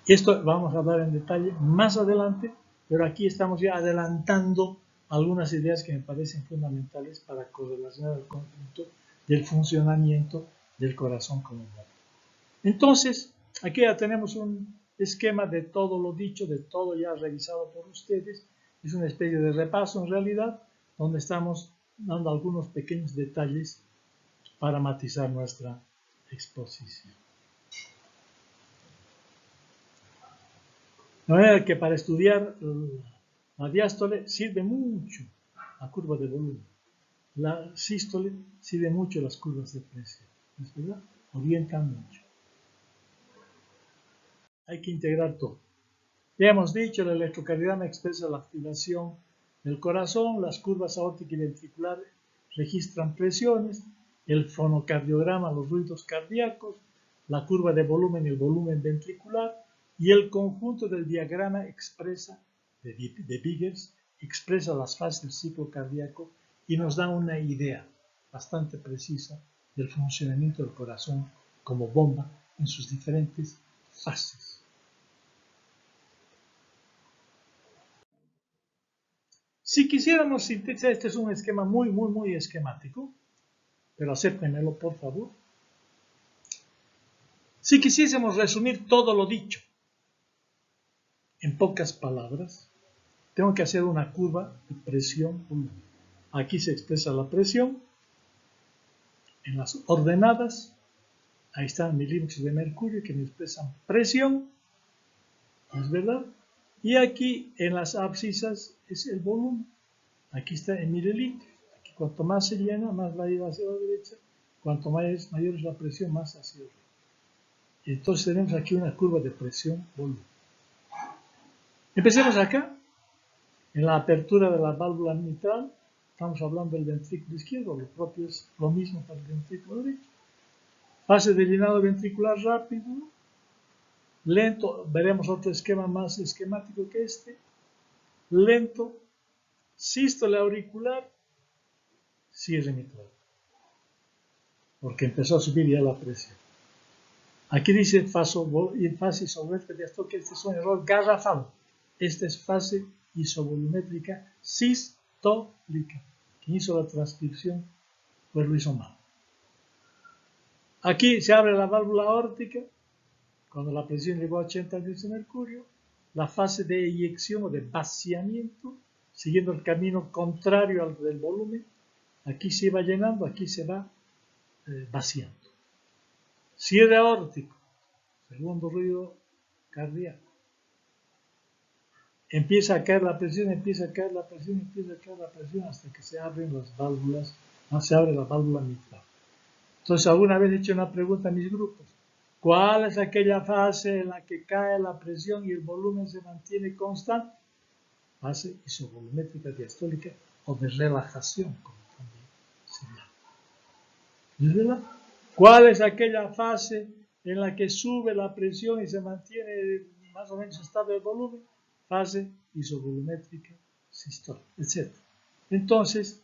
Speaker 1: Esto vamos a hablar en detalle más adelante, pero aquí estamos ya adelantando algunas ideas que me parecen fundamentales para correlacionar el conjunto del funcionamiento del corazón como tal. Entonces, aquí ya tenemos un esquema de todo lo dicho, de todo ya revisado por ustedes. Es una especie de repaso en realidad, donde estamos dando algunos pequeños detalles para matizar nuestra exposición. De manera que para estudiar la diástole sirve mucho la curva de volumen. La sístole sirve mucho las curvas de presión. ¿Es verdad? Orientan mucho. Hay que integrar todo. Ya hemos dicho, el electrocardiograma expresa la activación del corazón, las curvas aórtica y ventricular registran presiones, el fonocardiograma, los ruidos cardíacos, la curva de volumen, el volumen ventricular, y el conjunto del diagrama expresa, de Biggers, expresa las fases del ciclo cardíaco y nos da una idea bastante precisa del funcionamiento del corazón como bomba en sus diferentes fases. Si quisiéramos sintetizar, este es un esquema muy esquemático, pero acéptenmelo por favor. Si quisiésemos resumir todo lo dicho en pocas palabras, tengo que hacer una curva de presión. Aquí se expresa la presión en las ordenadas. Ahí están milímetros de mercurio que me expresan presión, ¿no es verdad? Y aquí en las abscisas es el volumen. Aquí está en mililitros. Aquí cuanto más se llena, más va a ir hacia la derecha. Cuanto mayor es la presión, más hacia arriba. Y entonces tenemos aquí una curva de presión-volumen. Empecemos acá. En la apertura de la válvula mitral, estamos hablando del ventrículo izquierdo, lo propio es lo mismo para el ventrículo derecho. Fase de llenado ventricular rápido, lento, veremos otro esquema más esquemático que este, lento, sístole auricular, cierre mitral, porque empezó a subir ya la presión. Aquí dice fase isovolumétrica diastólica, este es un error garrafal. Esta es fase isovolumétrica sistólica. Quien hizo la transcripción, pues lo hizo mal. Aquí se abre la válvula aórtica, cuando la presión llegó a 80 veces de mercurio, la fase de eyección o de vaciamiento, siguiendo el camino contrario al del volumen, aquí se va llenando, aquí se va vaciando. Cierre aórtico, segundo ruido cardíaco. Empieza a caer la presión, empieza a caer la presión, empieza a caer la presión hasta que se abren las válvulas, se abre la válvula mitral. Entonces, alguna vez he hecho una pregunta a mis grupos. ¿Cuál es aquella fase en la que cae la presión y el volumen se mantiene constante? Fase isovolumétrica diastólica o de relajación, como también se llama. ¿Es verdad? ¿Cuál es aquella fase en la que sube la presión y se mantiene más o menos estable el volumen? Fase isovolumétrica sistólica, etc. Entonces,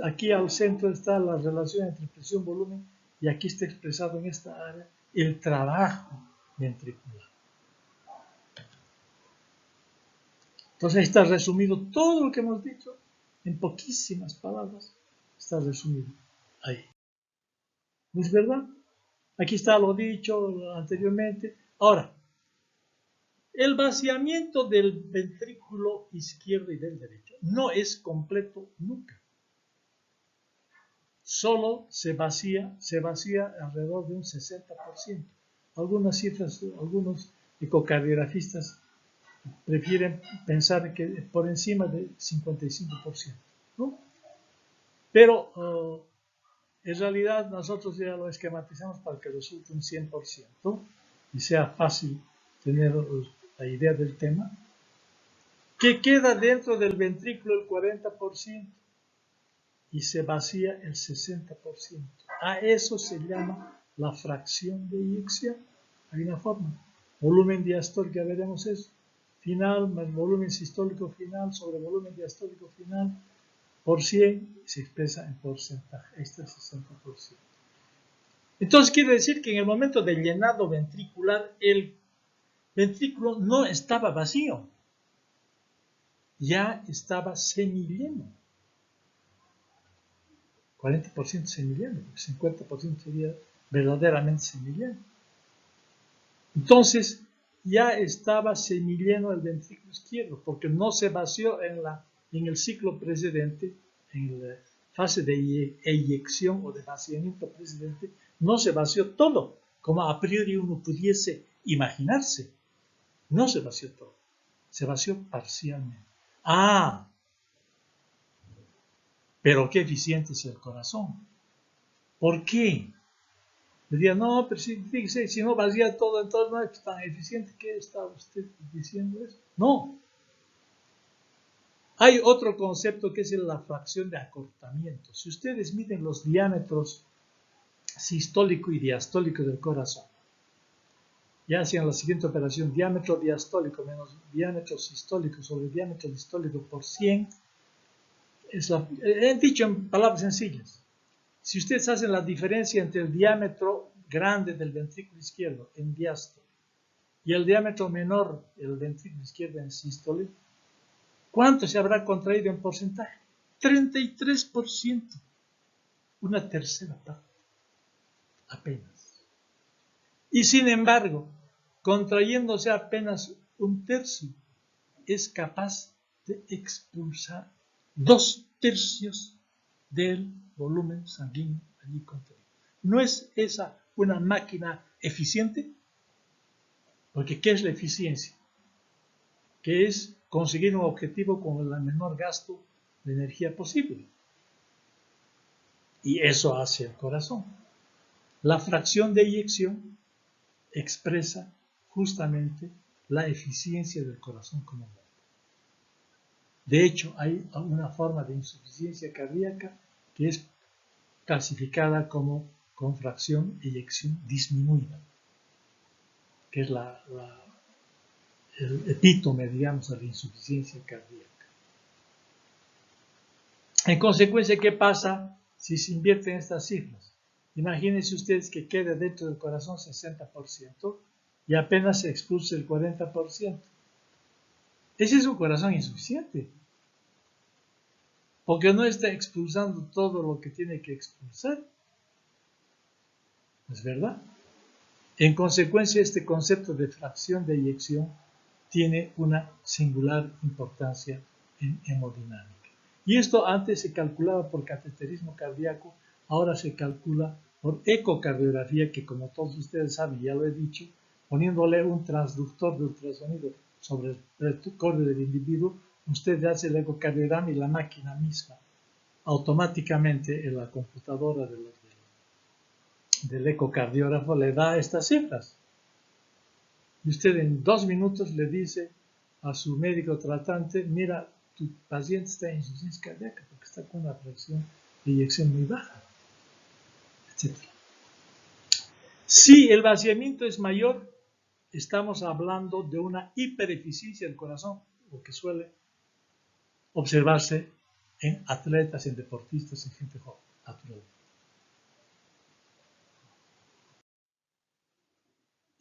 Speaker 1: aquí al centro está la relación entre presión y volumen y aquí está expresado en esta área el trabajo ventricular. Entonces ahí está resumido todo lo que hemos dicho en poquísimas palabras. Está resumido ahí. ¿No es verdad? Aquí está lo dicho anteriormente. Ahora, el vaciamiento del ventrículo izquierdo y del derecho no es completo nunca. Solo se vacía alrededor de un 60%. Algunas cifras, algunos ecocardiografistas prefieren pensar que por encima del 55%, ¿no? Pero en realidad nosotros ya lo esquematizamos para que resulte un 100% y sea fácil tener la idea del tema. Que queda dentro del ventrículo el 40% y se vacía el 60%. A eso se llama la fracción de eyección. Hay una forma. Volumen diastólico, ya veremos eso. Final más volumen sistólico final sobre volumen diastólico final por 100 se expresa en porcentaje. Este es el 60%. Entonces quiere decir que en el momento del llenado ventricular el ventrículo no estaba vacío. Ya estaba semilleno. 40% semilleno, 50% sería verdaderamente semilleno. Entonces, ya estaba semilleno el ventrículo izquierdo, porque no se vació en el ciclo precedente, en la fase de eyección o de vaciamiento precedente, no se vació todo, como a priori uno pudiese imaginarse. No se vació todo, se vació parcialmente. Pero qué eficiente es el corazón. ¿Por qué? Le diría, no, pero fíjese, si no vacía todo, entonces no es tan eficiente. ¿Qué está usted diciendo eso? No. Hay otro concepto que es la fracción de acortamiento. Si ustedes miden los diámetros sistólico y diastólico del corazón, ya hacían la siguiente operación, diámetro diastólico menos diámetro sistólico sobre diámetro distólico por 100, he dicho en palabras sencillas. Si ustedes hacen la diferencia entre el diámetro grande del ventrículo izquierdo en diástole y el diámetro menor del ventrículo izquierdo en sístole, ¿cuánto se habrá contraído en porcentaje? 33%. Una tercera parte. Apenas. Y sin embargo, contrayéndose apenas un tercio, es capaz de expulsar 2/3 del volumen sanguíneo allí contenido. ¿No es esa una máquina eficiente? Porque ¿qué es la eficiencia? Que es conseguir un objetivo con el menor gasto de energía posible. Y eso hace el corazón. La fracción de eyección expresa justamente la eficiencia del corazón como motor. De hecho, hay una forma de insuficiencia cardíaca que es clasificada como con fracción eyección disminuida, que es el epítome, digamos, de la insuficiencia cardíaca. En consecuencia, ¿qué pasa si se invierten estas cifras? Imagínense ustedes que quede dentro del corazón 60% y apenas se expulse el 40%. Ese es un corazón insuficiente, porque no está expulsando todo lo que tiene que expulsar. ¿Es verdad? En consecuencia, este concepto de fracción de eyección tiene una singular importancia en hemodinámica. Y esto antes se calculaba por cateterismo cardíaco, ahora se calcula por ecocardiografía, que como todos ustedes saben, ya lo he dicho, poniéndole un transductor de ultrasonido sobre el recorrido del individuo, usted hace el ecocardiograma y la máquina misma, automáticamente en la computadora del ecocardiógrafo le da estas cifras. Y usted en 2 minutos le dice a su médico tratante, mira, tu paciente está en insuficiencia cardíaca porque está con una fracción de eyección muy baja, etc. Si el vaciamiento es mayor, estamos hablando de una hipereficiencia del corazón, lo que suele observarse en atletas, en deportistas, en gente joven, natural.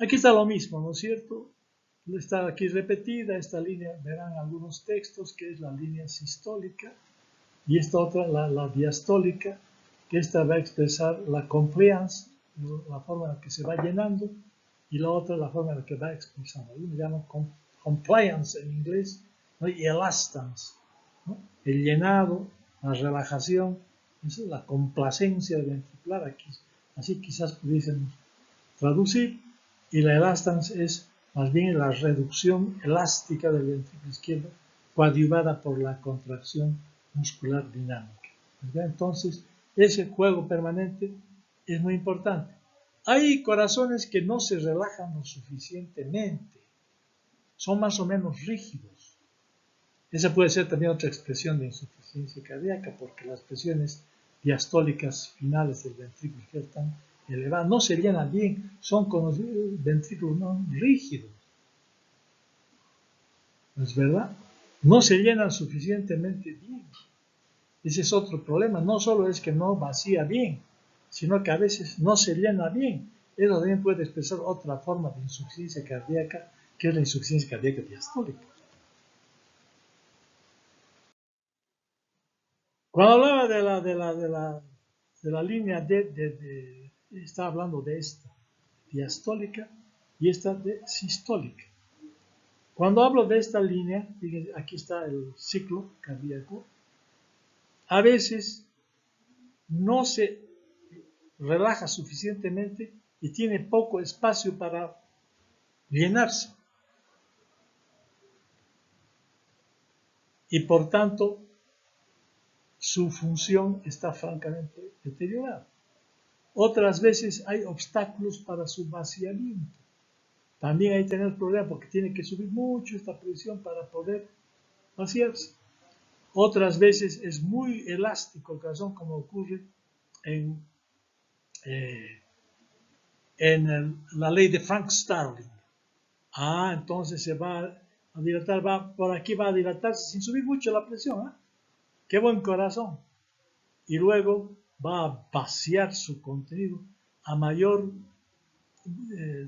Speaker 1: Aquí está lo mismo, ¿no es cierto? Está aquí repetida esta línea, verán algunos textos, que es la línea sistólica, y esta otra, la diastólica, que esta va a expresar la compliance, la forma en la que se va llenando, y la otra, la forma en la que va expulsando. Algunos llaman compliance en inglés, ¿no? Y elastance, ¿no? El llenado, la relajación, esa es la complacencia ventricular aquí. Así quizás pudiésemos traducir, y la elastance es más bien la reducción elástica del ventrículo izquierdo coadyuvada por la contracción muscular dinámica. Entonces, ese juego permanente es muy importante. Hay corazones que no se relajan lo suficientemente, son más o menos rígidos. Esa puede ser también otra expresión de insuficiencia cardíaca, porque las presiones diastólicas finales del ventrículo izquierdo están elevadas, no se llenan bien, son conocidos ventrículos no rígidos. ¿No es verdad? No se llenan suficientemente bien. Ese es otro problema. No solo es que no vacía bien, sino que a veces no se llena bien. Eso también puede expresar otra forma de insuficiencia cardíaca, que es la insuficiencia cardíaca diastólica. Cuando hablaba de la línea está hablando de esta diastólica y esta de sistólica. Cuando hablo de esta línea, fíjense, aquí está el ciclo cardíaco, a veces no se relaja suficientemente y tiene poco espacio para llenarse. Y por tanto, su función está francamente deteriorada. Otras veces hay obstáculos para su vaciamiento. También hay que tener problemas porque tiene que subir mucho esta presión para poder vaciarse. Otras veces es muy elástico el corazón, como ocurre en la ley de Frank-Starling. Entonces se va a dilatar, por aquí va a dilatarse sin subir mucho la presión. ¡Qué buen corazón! Y luego va a vaciar su contenido a mayor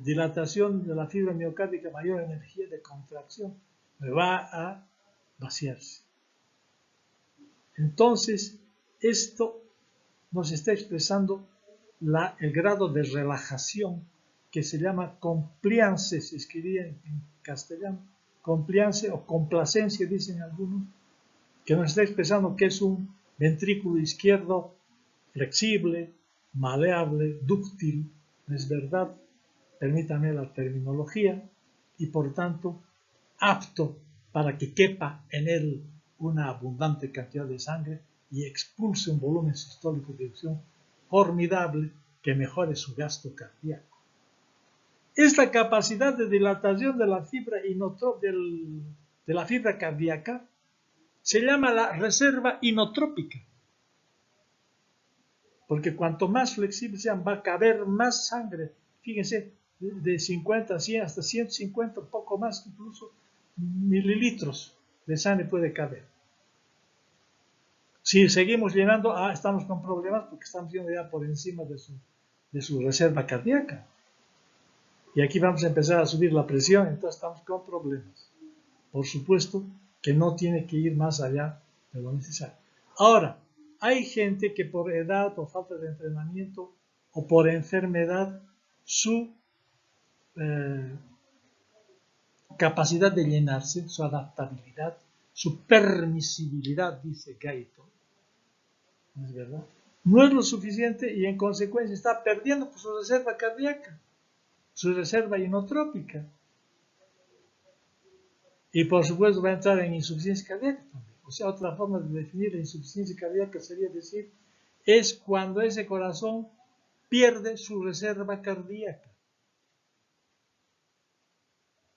Speaker 1: dilatación de la fibra miocárdica, mayor energía de contracción, va a vaciarse. Entonces, esto nos está expresando el grado de relajación que se llama compliance, se escribía en castellano, compliance o complacencia, dicen algunos, que nos está expresando que es un ventrículo izquierdo flexible, maleable, dúctil, es verdad, permítame la terminología, y por tanto apto para que quepa en él una abundante cantidad de sangre y expulse un volumen sistólico de eyección formidable que mejore su gasto cardíaco. Esta capacidad de dilatación de la fibra de la fibra cardíaca se llama la reserva inotrópica, porque cuanto más flexibles sean, va a caber más sangre. Fíjense, de 50 a 100 hasta 150, un poco más incluso, mililitros de sangre puede caber. Si seguimos llenando, estamos con problemas porque estamos yendo ya por encima de su reserva cardíaca. Y aquí vamos a empezar a subir la presión, entonces estamos con problemas. Por supuesto que no tiene que ir más allá de lo necesario. Ahora, hay gente que por edad, por falta de entrenamiento o por enfermedad, su capacidad de llenarse, su adaptabilidad, su permisibilidad, dice Gaito, ¿no es verdad? No es lo suficiente y en consecuencia está perdiendo su reserva cardíaca, su reserva inotrópica. Y por supuesto va a entrar en insuficiencia cardíaca también. O sea, otra forma de definir la insuficiencia cardíaca sería decir, es cuando ese corazón pierde su reserva cardíaca.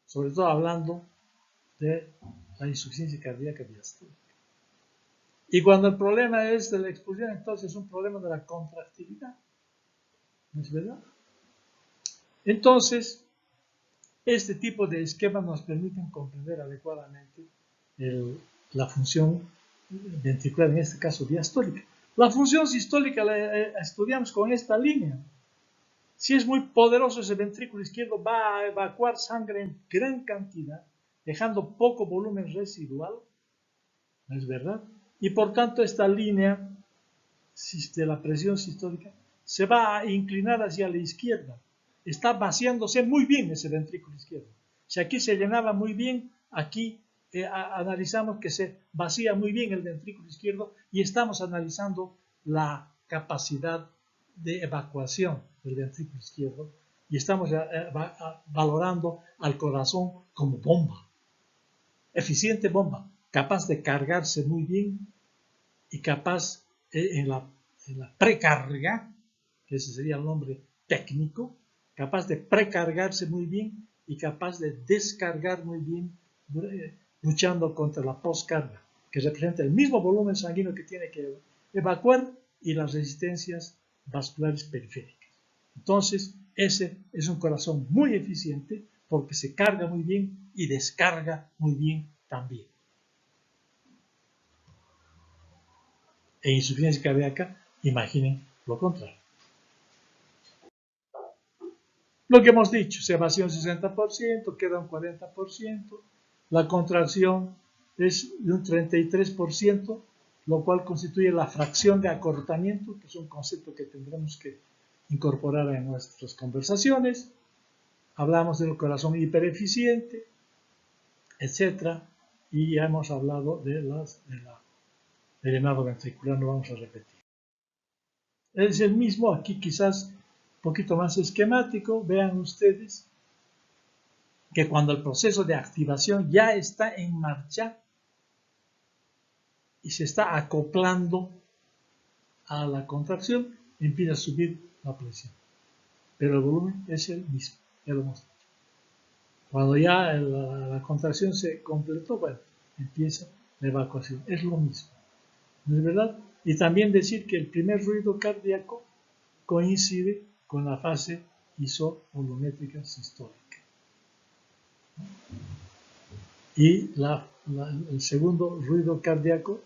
Speaker 1: Sobre todo hablando de la insuficiencia cardíaca diastólica. Y cuando el problema es de la expulsión, entonces es un problema de la contractilidad. ¿No es verdad? Entonces, este tipo de esquemas nos permiten comprender adecuadamente la función ventricular, en este caso diastólica. La función sistólica la estudiamos con esta línea. Si es muy poderoso ese ventrículo izquierdo, va a evacuar sangre en gran cantidad, dejando poco volumen residual, ¿no es verdad? Y por tanto esta línea de la presión sistólica se va a inclinar hacia la izquierda. Está vaciándose muy bien ese ventrículo izquierdo. Si aquí se llenaba muy bien, aquí analizamos que se vacía muy bien el ventrículo izquierdo y estamos analizando la capacidad de evacuación del ventrículo izquierdo y estamos valorando al corazón como bomba, eficiente bomba, capaz de cargarse muy bien y capaz en la precarga, que ese sería el nombre técnico, capaz de precargarse muy bien y capaz de descargar muy bien, luchando contra la poscarga, que representa el mismo volumen sanguíneo que tiene que evacuar y las resistencias vasculares periféricas. Entonces, ese es un corazón muy eficiente porque se carga muy bien y descarga muy bien también. E insuficiencia cardíaca, imaginen lo contrario. Lo que hemos dicho, se vacía un 60%, queda un 40%, la contracción es de un 33%, lo cual constituye la fracción de acortamiento, que es un concepto que tendremos que incorporar en nuestras conversaciones. Hablamos del corazón hipereficiente, etc. Y ya hemos hablado del llenado ventricular, no vamos a repetir. Es el mismo, aquí quizás un poquito más esquemático. Vean ustedes que cuando el proceso de activación ya está en marcha y se está acoplando a la contracción, empieza a subir la presión. Pero el volumen es el mismo, ya lo hemos dicho. Cuando ya la contracción se completó, bueno, empieza la evacuación. Es lo mismo, ¿no es verdad? Y también decir que el primer ruido cardíaco coincide con la fase isovolumétrica sistólica. Y el segundo ruido cardíaco,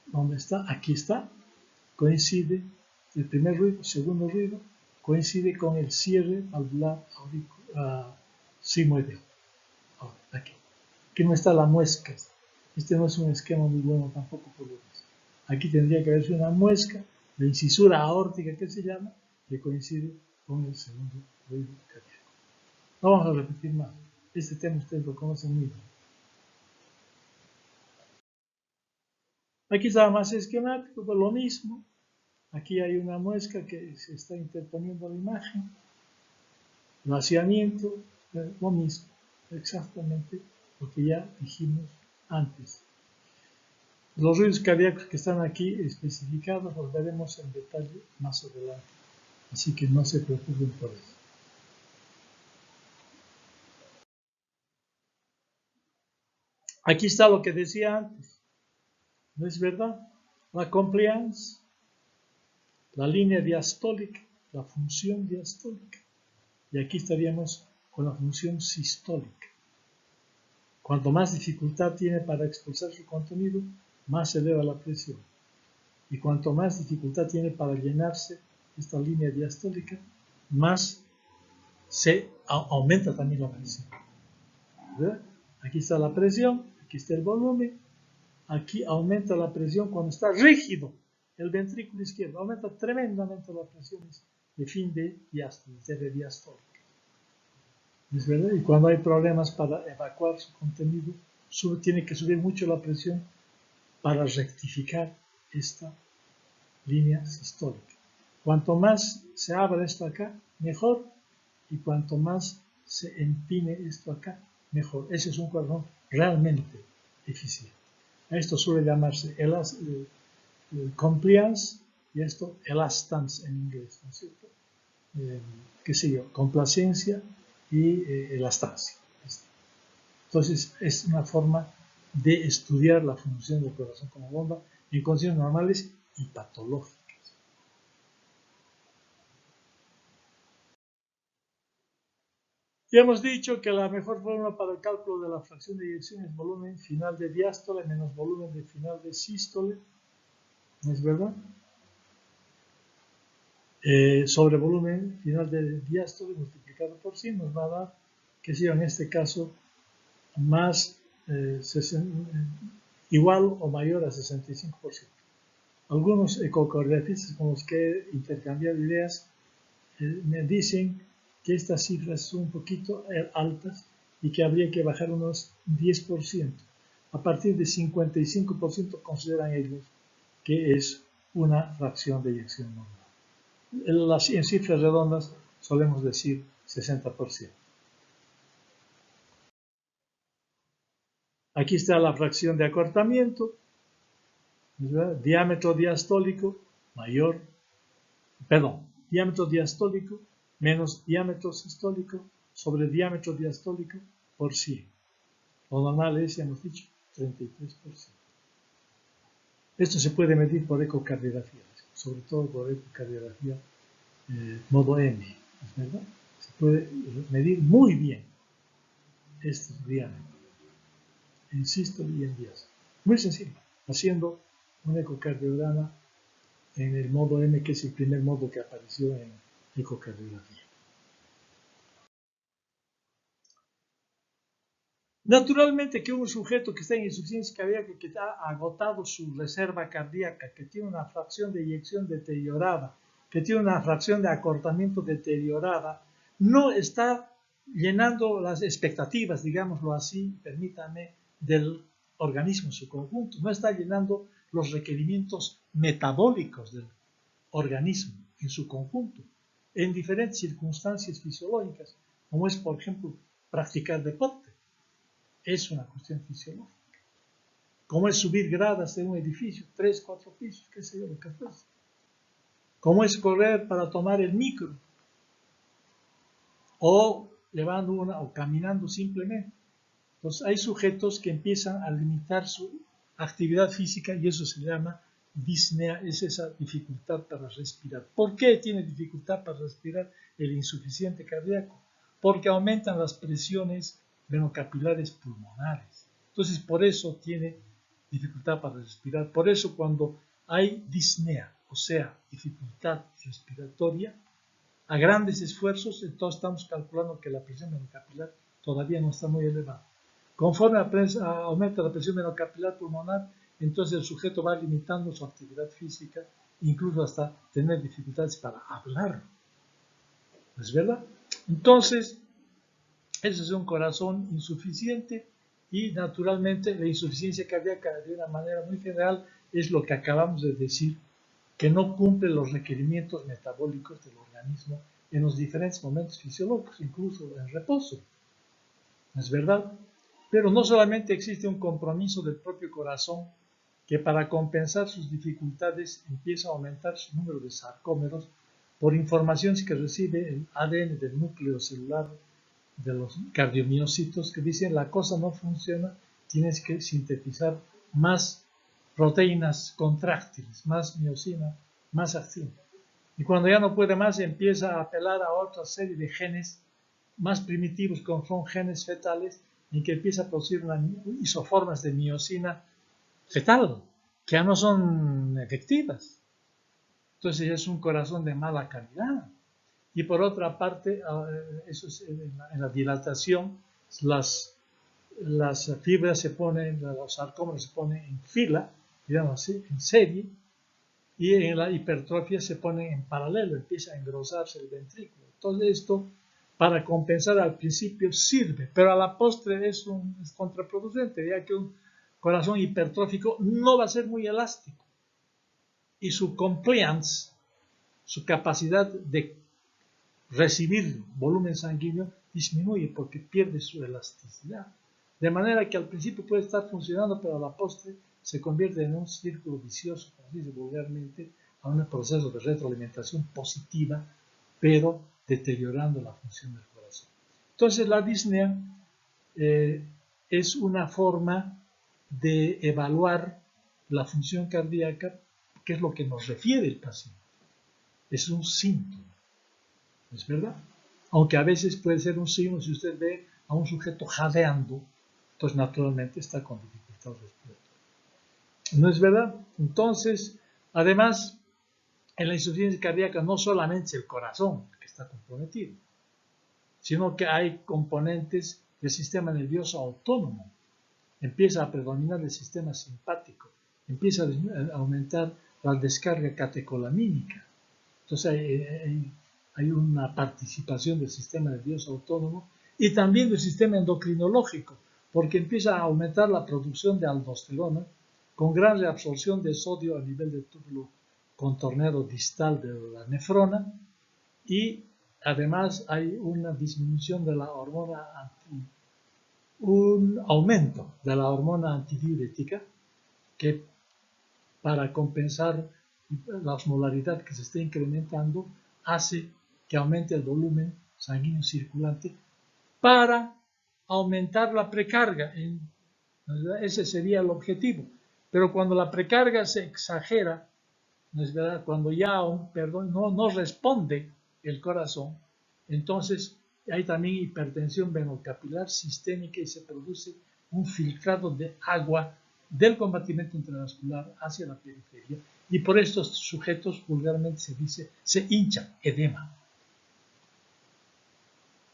Speaker 1: ¿dónde está? Aquí está. Coincide, el primer ruido, el segundo ruido, coincide con el cierre valvular sigmoideo. Ahora, aquí. Aquí no está la muesca. Este no es un esquema muy bueno tampoco por lo menos. Aquí tendría que haberse una muesca de incisura aórtica que se llama, que coincide con el segundo ruido cardíaco. No vamos a repetir más. Este tema ustedes lo conocen muy bien. Aquí está más esquemático, pero lo mismo. Aquí hay una muesca que se está interponiendo a la imagen. Vaciamiento, lo mismo, exactamente lo que ya dijimos antes. Los ruidos cardíacos que están aquí especificados los veremos en detalle más adelante, así que no se preocupen por eso. Aquí está lo que decía antes, ¿no es verdad? La compliance, la línea diastólica, la función diastólica, y aquí estaríamos con la función sistólica. Cuanto más dificultad tiene para expulsar su contenido, más se eleva la presión. Y cuanto más dificultad tiene para llenarse esta línea diastólica, más se aumenta también la presión. ¿Verdad? Aquí está la presión, aquí está el volumen, aquí aumenta la presión cuando está rígido el ventrículo izquierdo, aumenta tremendamente las presiones de fin de diástoles, de diastólica. ¿Es verdad? Y cuando hay problemas para evacuar su contenido, tiene que subir mucho la presión para rectificar esta línea sistólica. Cuanto más se abra esto acá, mejor, y cuanto más se empine esto acá, mejor. Ese es un corazón realmente eficiente. A esto suele llamarse compliance y esto elastance en inglés, ¿no es cierto? Qué sé yo, complacencia y elastancia. Entonces es una forma de estudiar la función del corazón como bomba en condiciones normales y patológicas. Ya hemos dicho que la mejor fórmula para el cálculo de la fracción de eyección es volumen final de diástole menos volumen de final de sístole, ¿no es verdad? Sobre volumen final de diástole multiplicado por 100 nos va a dar, que sea en este caso, más igual o mayor a 65%. Algunos ecocardiografistas con los que he intercambiado ideas me dicen que estas cifras son un poquito altas y que habría que bajar unos 10%. A partir de 55% consideran ellos que es una fracción de eyección normal. En cifras redondas solemos decir 60%. Aquí está la fracción de acortamiento, ¿verdad? Diámetro diastólico mayor, diámetro diastólico menos diámetro sistólico sobre diámetro diastólico por 100. Lo normal es, ya hemos dicho, 33%. Esto se puede medir por ecocardiografía, sobre todo por ecocardiografía modo M, ¿es verdad? Se puede medir muy bien estos diámetros en sístole y en diástole. Muy sencillo, haciendo un ecocardiograma en el modo M, que es el primer modo que apareció en ecocardiografía. Naturalmente que un sujeto que está en insuficiencia cardíaca, que ha agotado su reserva cardíaca, que tiene una fracción de eyección deteriorada, que tiene una fracción de acortamiento deteriorada, no está llenando las expectativas, digámoslo así, permítame, del organismo en su conjunto, no está llenando los requerimientos metabólicos del organismo en su conjunto, en diferentes circunstancias fisiológicas, como es, por ejemplo, practicar deporte. Es una cuestión fisiológica. Como es subir gradas de un edificio, 3, 4 pisos, qué sé yo, lo que fuese. Como es correr para tomar el micro, o llevando o caminando simplemente. Entonces hay sujetos que empiezan a limitar su actividad física y eso se llama disnea, es esa dificultad para respirar. ¿Por qué tiene dificultad para respirar el insuficiente cardíaco? Porque aumentan las presiones venocapilares pulmonares. Entonces por eso tiene dificultad para respirar. Por eso cuando hay disnea, o sea, dificultad respiratoria, a grandes esfuerzos, entonces estamos calculando que la presión venocapilar todavía no está muy elevada. Conforme aumenta la presión venocapilar pulmonar, entonces el sujeto va limitando su actividad física, incluso hasta tener dificultades para hablar. ¿Es verdad? Entonces, ese es un corazón insuficiente y naturalmente la insuficiencia cardíaca de una manera muy general es lo que acabamos de decir, que no cumple los requerimientos metabólicos del organismo en los diferentes momentos fisiológicos, incluso en reposo. ¿Es verdad? Pero no solamente existe un compromiso del propio corazón que para compensar sus dificultades empieza a aumentar su número de sarcómeros por informaciones que recibe el ADN del núcleo celular de los cardiomiocitos que dicen la cosa no funciona, tienes que sintetizar más proteínas contráctiles, más miocina, más acción. Y cuando ya no puede más, empieza a apelar a otra serie de genes más primitivos, como son genes fetales, en que empieza a producir isoformas de miocina fetal. que ya no son efectivas. Entonces es un corazón de mala calidad. Y por otra parte, eso es en la dilatación, las fibras se ponen, los sarcómeros se ponen en fila, digamos así, en serie, y en la hipertrofia se ponen en paralelo, empieza a engrosarse el ventrículo. Todo esto, para compensar al principio, sirve, pero a la postre es contraproducente, ya que un corazón hipertrófico no va a ser muy elástico y su compliance, su capacidad de recibir volumen sanguíneo disminuye porque pierde su elasticidad. De manera que al principio puede estar funcionando, pero a la postre se convierte en un círculo vicioso, como se dice vulgarmente, a un proceso de retroalimentación positiva, pero deteriorando la función del corazón. Entonces la disnea es una forma de evaluar la función cardíaca, que es lo que nos refiere el paciente. Es un síntoma, ¿es verdad? Aunque a veces puede ser un signo si usted ve a un sujeto jadeando, pues naturalmente está con dificultad respiratoria. ¿No es verdad? Entonces, además, en la insuficiencia cardíaca no solamente es el corazón que está comprometido, sino que hay componentes del sistema nervioso autónomo. Empieza a predominar el sistema simpático, empieza a aumentar la descarga catecolamínica. Entonces hay una participación del sistema nervioso autónomo y también del sistema endocrinológico, porque empieza a aumentar la producción de aldosterona con gran reabsorción de sodio a nivel del túbulo contornero distal de la nefrona, y además hay una disminución de la hormona un aumento de la hormona antidiurética que, para compensar la osmolaridad que se está incrementando, hace que aumente el volumen sanguíneo circulante para aumentar la precarga. Ese sería el objetivo. Pero cuando la precarga se exagera, ¿no es verdad? Cuando ya no responde el corazón, entonces hay también hipertensión venocapilar sistémica y se produce un filtrado de agua del compartimento intravascular hacia la periferia, y por estos sujetos vulgarmente se dice se hinchan, edema,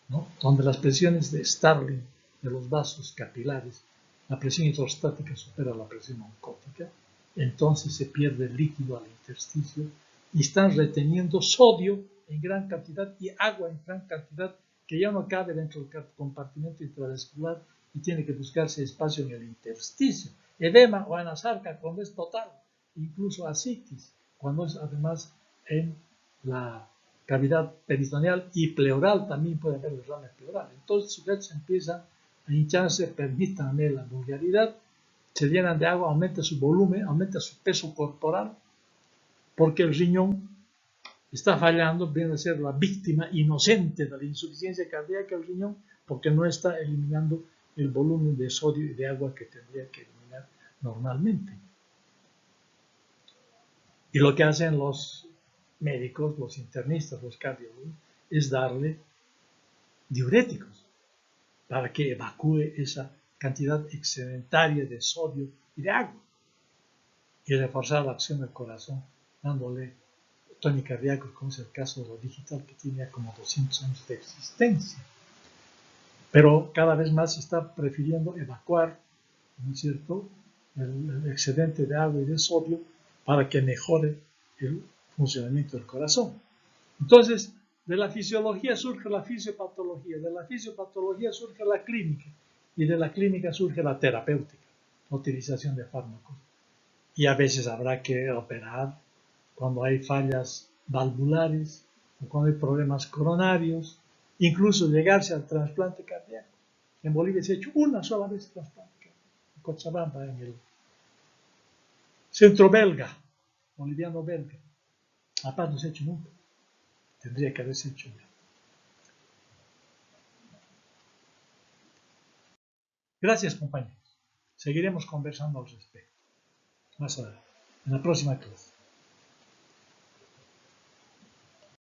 Speaker 1: ¿no? Donde las presiones de Starling de los vasos capilares, la presión hidrostática supera la presión oncótica, entonces se pierde el líquido al intersticio y están reteniendo sodio en gran cantidad y agua en gran cantidad que ya no cabe dentro del compartimento intravascular y tiene que buscarse espacio en el intersticio. Edema o anasarca cuando es total, incluso ascitis cuando es además en la cavidad peritoneal y pleural, también puede haber derrame pleural. Entonces, los sujetos empiezan a hincharse, permítanme la vulgaridad, se llenan de agua, aumenta su volumen, aumenta su peso corporal, porque el riñón está fallando, viene a ser la víctima inocente de la insuficiencia cardíaca del riñón, porque no está eliminando el volumen de sodio y de agua que tendría que eliminar normalmente. Y lo que hacen los médicos, los internistas, los cardiólogos, es darle diuréticos para que evacúe esa cantidad excedentaria de sodio y de agua, y reforzar la acción del corazón dándole tonicardíacos, como es el caso de lo digital, que tiene como 200 años de existencia. Pero cada vez más se está prefiriendo evacuar, ¿no es cierto?, el excedente de agua y de sodio para que mejore el funcionamiento del corazón. Entonces, de la fisiología surge la fisiopatología, de la fisiopatología surge la clínica, y de la clínica surge la terapéutica, la utilización de fármacos. Y a veces habrá que operar cuando hay fallas valvulares o cuando hay problemas coronarios, incluso llegarse al trasplante cardíaco. En Bolivia se ha hecho una sola vez trasplante cardíaco, en Cochabamba, en el centro belga, boliviano-belga. Aparte no se ha hecho nunca. Tendría que haberse hecho ya. Gracias, compañeros. Seguiremos conversando al respecto más adelante, en la próxima clase.